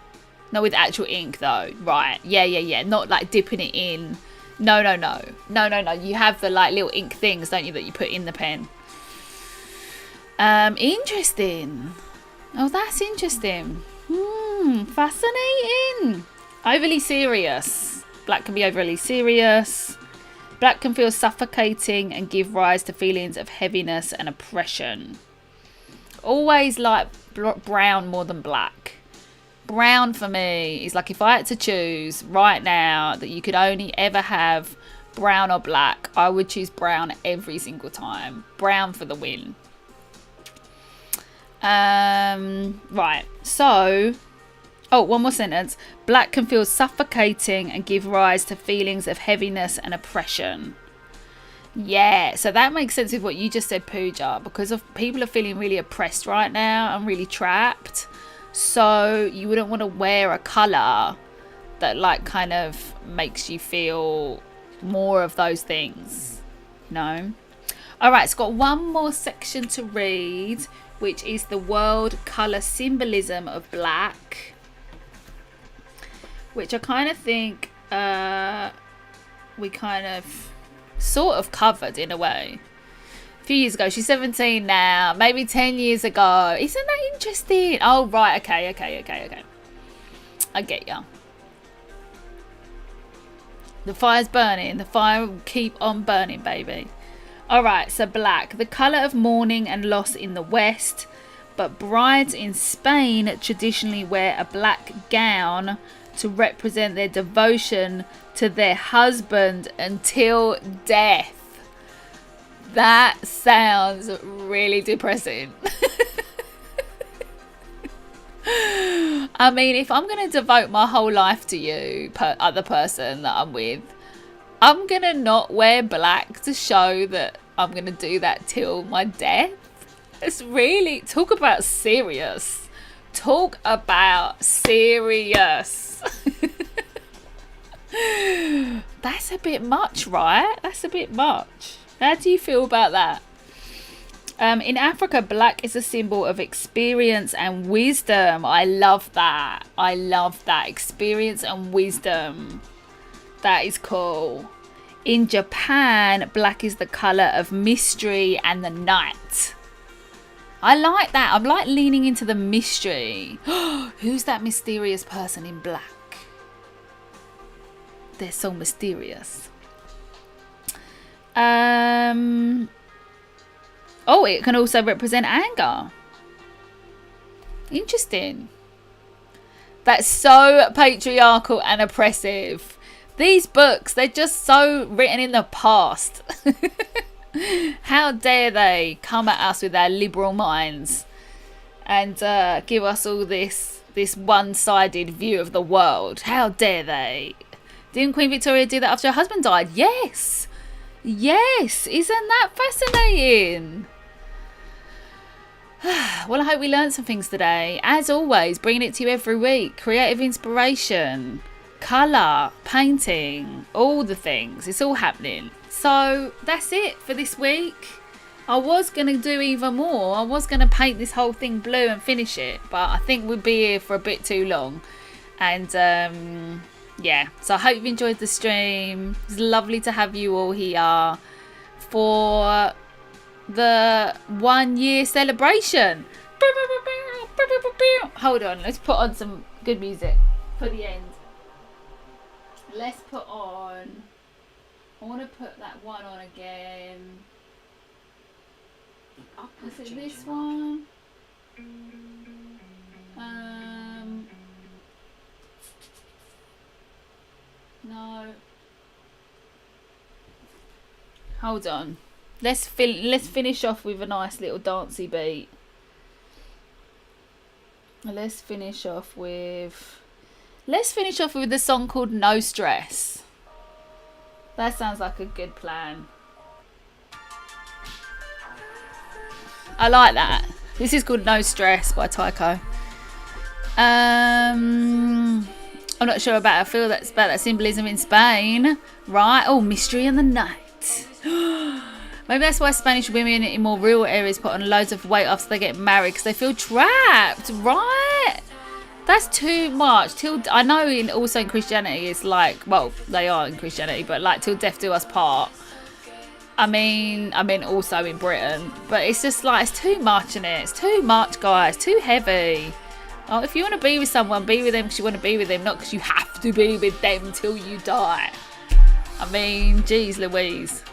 Not with actual ink though. Right. Yeah. Not like dipping it in. No. You have the like little ink things, don't you, that you put in the pen. Interesting. Oh, that's interesting. Fascinating. Overly serious. Black can be overly serious. Black can feel suffocating and give rise to feelings of heaviness and oppression. Always like brown more than black. Brown for me is like, if I had to choose right now that you could only ever have brown or black, I would choose brown every single time. Brown for the win. Right, so one more sentence. Black can feel suffocating and give rise to feelings of heaviness and oppression. Yeah, so that makes sense with what you just said, Pooja, because of people are feeling really oppressed right now and really trapped. So you wouldn't want to wear a colour that like kind of makes you feel more of those things. No? Alright, it's got one more section to read, which is the world colour symbolism of black, which I kind of think we kind of sort of covered in a way. A few years ago. She's 17 now. Maybe 10 years ago. Isn't that interesting? Oh, right. Okay. I get ya. The fire's burning. The fire will keep on burning, baby. Alright, so black. The colour of mourning and loss in the West. But brides in Spain traditionally wear a black gown to represent their devotion to their husband until death. That sounds really depressing. I mean, if I'm going to devote my whole life to you, other person that I'm with, I'm going to not wear black to show that I'm going to do that till my death. It's really, talk about serious. Talk about serious. That's a bit much, right? That's a bit much. How do you feel about that? In Africa, black is a symbol of experience and wisdom. I love that. I love that. Experience and wisdom. That is cool. In Japan, black is the colour of mystery and the night. I like that. I'm like leaning into the mystery. Who's that mysterious person in black? They're so mysterious. Oh, it can also represent anger. Interesting. That's so patriarchal and oppressive. These books, they're just so written in the past. How dare they come at us with their liberal minds and give us all this one-sided view of the world. How dare they? Didn't Queen Victoria do that after her husband died? Yes. Yes. Isn't that fascinating? Well, I hope we learned some things today. As always, bringing it to you every week. Creative inspiration, colour, painting, all the things. It's all happening. So that's it for this week. I was going to do even more. I was going to paint this whole thing blue and finish it. But I think we'd be here for a bit too long. And yeah, so I hope you've enjoyed the stream. It's lovely to have you all here for the 1 year celebration. Hold on, let's put on some good music for the end. Let's put on, I want to put that one on again. Is it this one? No. Hold on. Let's finish off with a nice little dancey beat. Let's finish off with the song called No Stress. That sounds like a good plan. I like that. This is called No Stress by Tycho. I'm not sure about I feel that's about that symbolism in Spain. Right? Oh, mystery in the night. Maybe that's why Spanish women in more rural areas put on loads of weight after they get married, because they feel trapped, right? That's too much. Till I know also in Christianity it's like, well, they are in Christianity, but like till death do us part. I mean also in Britain, but it's just like it's too much in it. It's too much, guys. Too heavy. Oh, if you want to be with someone, be with them because you want to be with them, not because you have to be with them till you die. I mean, geez Louise.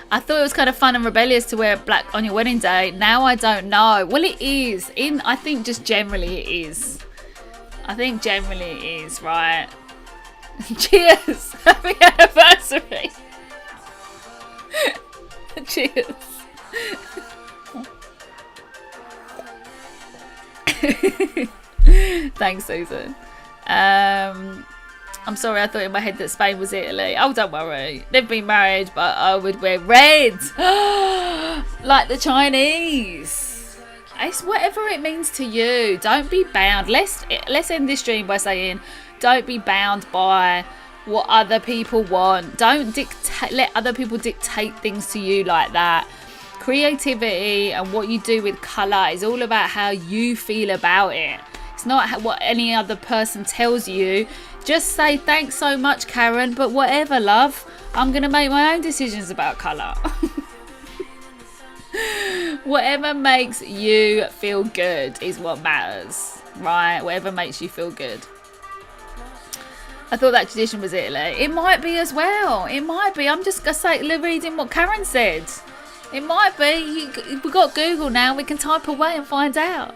I thought it was kind of fun and rebellious to wear black on your wedding day. Now I don't know. Well, it is. I think just generally it is. I think generally it is, right? Cheers. Happy anniversary. Cheers. Thanks, Susan. I'm sorry, I thought in my head that Spain was Italy. Oh, don't worry. They've been married, but I would wear red. Like the Chinese. It's whatever it means to you. Don't be bound. Let's end this stream by saying, don't be bound by what other people want. Don't let other people dictate things to you like that. Creativity and what you do with colour is all about how you feel about it. It's not what any other person tells you. Just say, thanks so much, Karen, but whatever, love. I'm going to make my own decisions about colour. Whatever makes you feel good is what matters, right? Whatever makes you feel good. I thought that tradition was Italy. It might be as well. It might be. I'm just reading what Karen said. It might be. We've got Google now. We can type away and find out.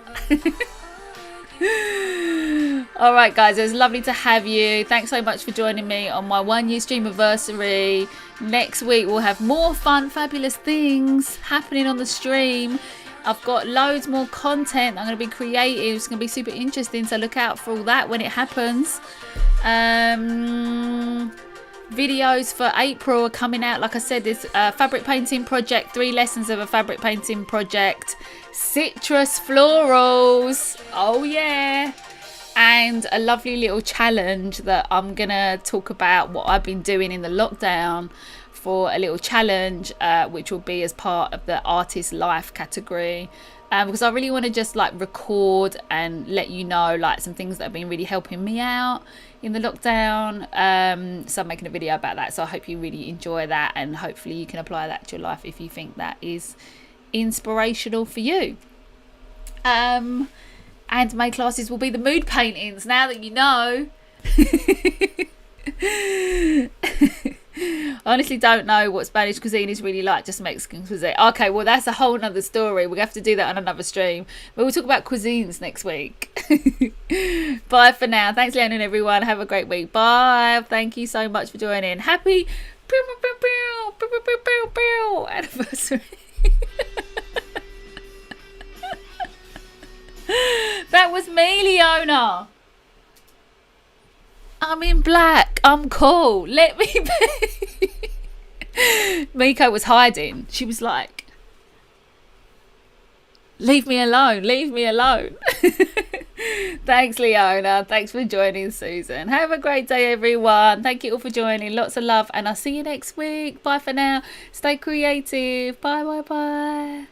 All right, guys, it was lovely to have you. Thanks so much for joining me on my 1 year stream anniversary. Next week we'll have more fun, fabulous things happening on the stream. I've got loads more content I'm going to be creating. It's going to be super interesting, so look out for all that when it happens. Videos for April are coming out. Like I said, this fabric painting project, 3 lessons of a fabric painting project, citrus florals, oh yeah, and a lovely little challenge that I'm gonna talk about what I've been doing in the lockdown for a little challenge, which will be as part of the artist life category, because I really want to just like record and let you know like some things that have been really helping me out in the lockdown. So I'm making a video about that, so I hope you really enjoy that, and hopefully you can apply that to your life if you think that is inspirational for you. And my classes will be the mood paintings, now that you know. I honestly don't know what Spanish cuisine is really like, just Mexican cuisine. Okay, well that's a whole nother story. We'll have to do that on another stream, but we'll talk about cuisines next week. Bye for now. Thanks, Leona, and everyone. Have a great week. Bye. Thank you so much for joining. Happy anniversary. That was me, Leona. I'm in black. I'm cool. Let me be. Miko was hiding. She was like, leave me alone. Leave me alone. Thanks, Leona. Thanks for joining, Susan. Have a great day, everyone. Thank you all for joining. Lots of love. And I'll see you next week. Bye for now. Stay creative. Bye, bye, bye.